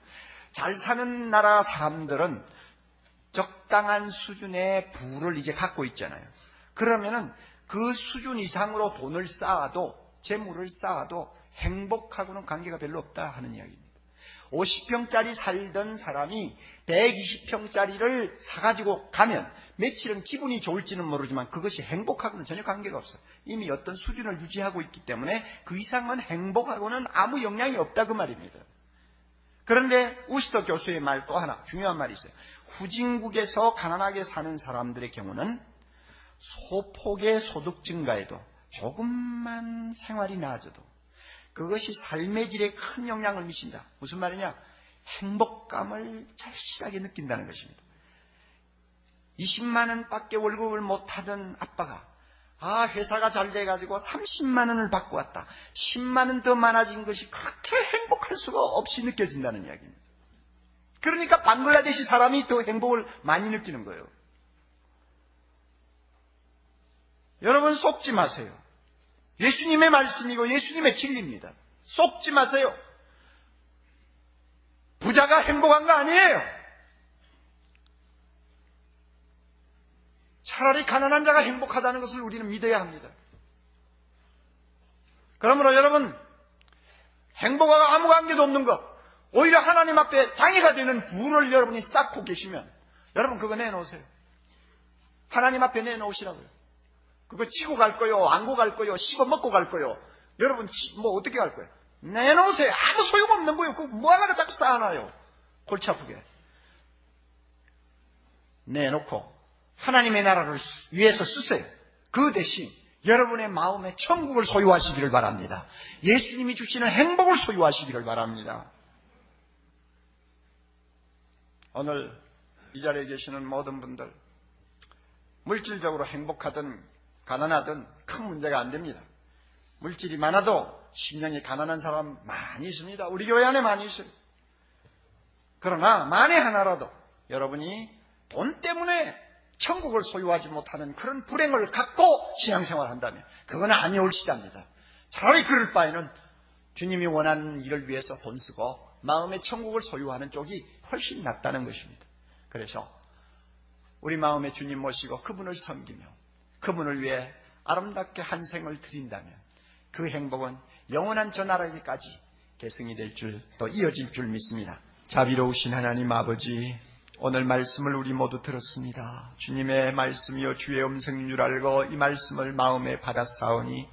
잘 사는 나라 사람들은 적당한 수준의 부를 이제 갖고 있잖아요. 그러면은 그 수준 이상으로 돈을 쌓아도, 재물을 쌓아도 행복하고는 관계가 별로 없다 하는 이야기입니다. 50평짜리 살던 사람이 120평짜리를 사가지고 가면 며칠은 기분이 좋을지는 모르지만 그것이 행복하고는 전혀 관계가 없어요. 이미 어떤 수준을 유지하고 있기 때문에 그 이상은 행복하고는 아무 영향이 없다 그 말입니다. 그런데 우스터 교수의 말 또 하나 중요한 말이 있어요. 후진국에서 가난하게 사는 사람들의 경우는 소폭의 소득 증가에도 조금만 생활이 나아져도 그것이 삶의 질에 큰 영향을 미친다. 무슨 말이냐? 행복감을 절실하게 느낀다는 것입니다. 20만 원밖에 월급을 못하던 아빠가 회사가 잘 돼가지고 30만 원을 받고 왔다. 10만 원 더 많아진 것이 그렇게 행복할 수가 없이 느껴진다는 이야기입니다. 그러니까 방글라데시 사람이 더 행복을 많이 느끼는 거예요. 여러분 속지 마세요. 예수님의 말씀이고 예수님의 진리입니다. 속지 마세요. 부자가 행복한 거 아니에요. 차라리 가난한 자가 행복하다는 것을 우리는 믿어야 합니다. 그러므로 여러분 행복하고 아무 관계도 없는 것, 오히려 하나님 앞에 장애가 되는 부를 여러분이 쌓고 계시면 여러분 그거 내놓으세요. 하나님 앞에 내놓으시라고요. 그거 치고 갈 거요, 안고 갈 거요, 씹어 먹고 갈 거요. 여러분 뭐 어떻게 갈 거예요? 내놓으세요. 아무 소용없는 거예요. 그거 뭐 하나를 자꾸 쌓아놔요. 골치 아프게. 내놓고 하나님의 나라를 위해서 쓰세요. 그 대신 여러분의 마음에 천국을 소유하시기를 바랍니다. 예수님이 주시는 행복을 소유하시기를 바랍니다. 오늘 이 자리에 계시는 모든 분들 물질적으로 행복하든 가난하든 큰 문제가 안 됩니다. 물질이 많아도 심령이 가난한 사람 많이 있습니다. 우리 교회 안에 많이 있어요. 그러나 만에 하나라도 여러분이 돈 때문에 천국을 소유하지 못하는 그런 불행을 갖고 신앙생활을 한다면 그건 아니올시답니다. 차라리 그럴 바에는 주님이 원하는 일을 위해서 돈 쓰고 마음의 천국을 소유하는 쪽이 훨씬 낫다는 것입니다. 그래서 우리 마음에 주님 모시고 그분을 섬기며 그분을 위해 아름답게 한 생을 드린다면 그 행복은 영원한 저 나라에까지 계승이 될 줄, 또 이어질 줄 믿습니다. 자비로우신 하나님 아버지, 오늘 말씀을 우리 모두 들었습니다. 주님의 말씀이요 주의 음성인 줄 알고 이 말씀을 마음에 받았사오니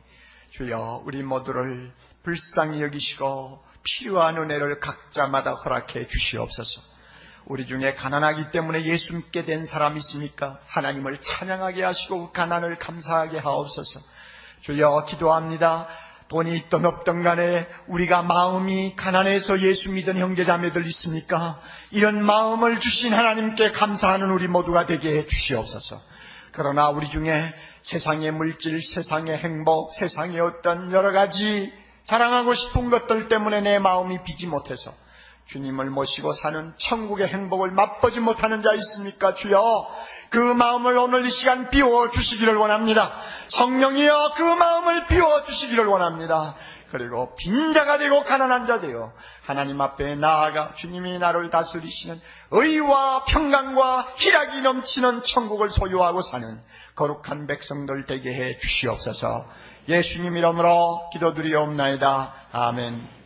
주여 우리 모두를 불쌍히 여기시고 필요한 은혜를 각자마다 허락해 주시옵소서. 우리 중에 가난하기 때문에 예수 믿게 된 사람이 있으니까 하나님을 찬양하게 하시고 가난을 감사하게 하옵소서. 주여 기도합니다. 돈이 있든 없든 간에 우리가 마음이 가난해서 예수 믿은 형제자매들 있습니까? 이런 마음을 주신 하나님께 감사하는 우리 모두가 되게 해 주시옵소서. 그러나 우리 중에 세상의 물질, 세상의 행복, 세상의 어떤 여러 가지 자랑하고 싶은 것들 때문에 내 마음이 비지 못해서 주님을 모시고 사는 천국의 행복을 맛보지 못하는 자 있습니까? 주여 그 마음을 오늘 이 시간 비워주시기를 원합니다. 성령이여 그 마음을 비워주시기를 원합니다. 그리고 빈자가 되고 가난한 자 되어 하나님 앞에 나아가 주님이 나를 다스리시는 의와 평강과 희락이 넘치는 천국을 소유하고 사는 거룩한 백성들 되게 해 주시옵소서. 예수님 이름으로 기도드리옵나이다. 아멘.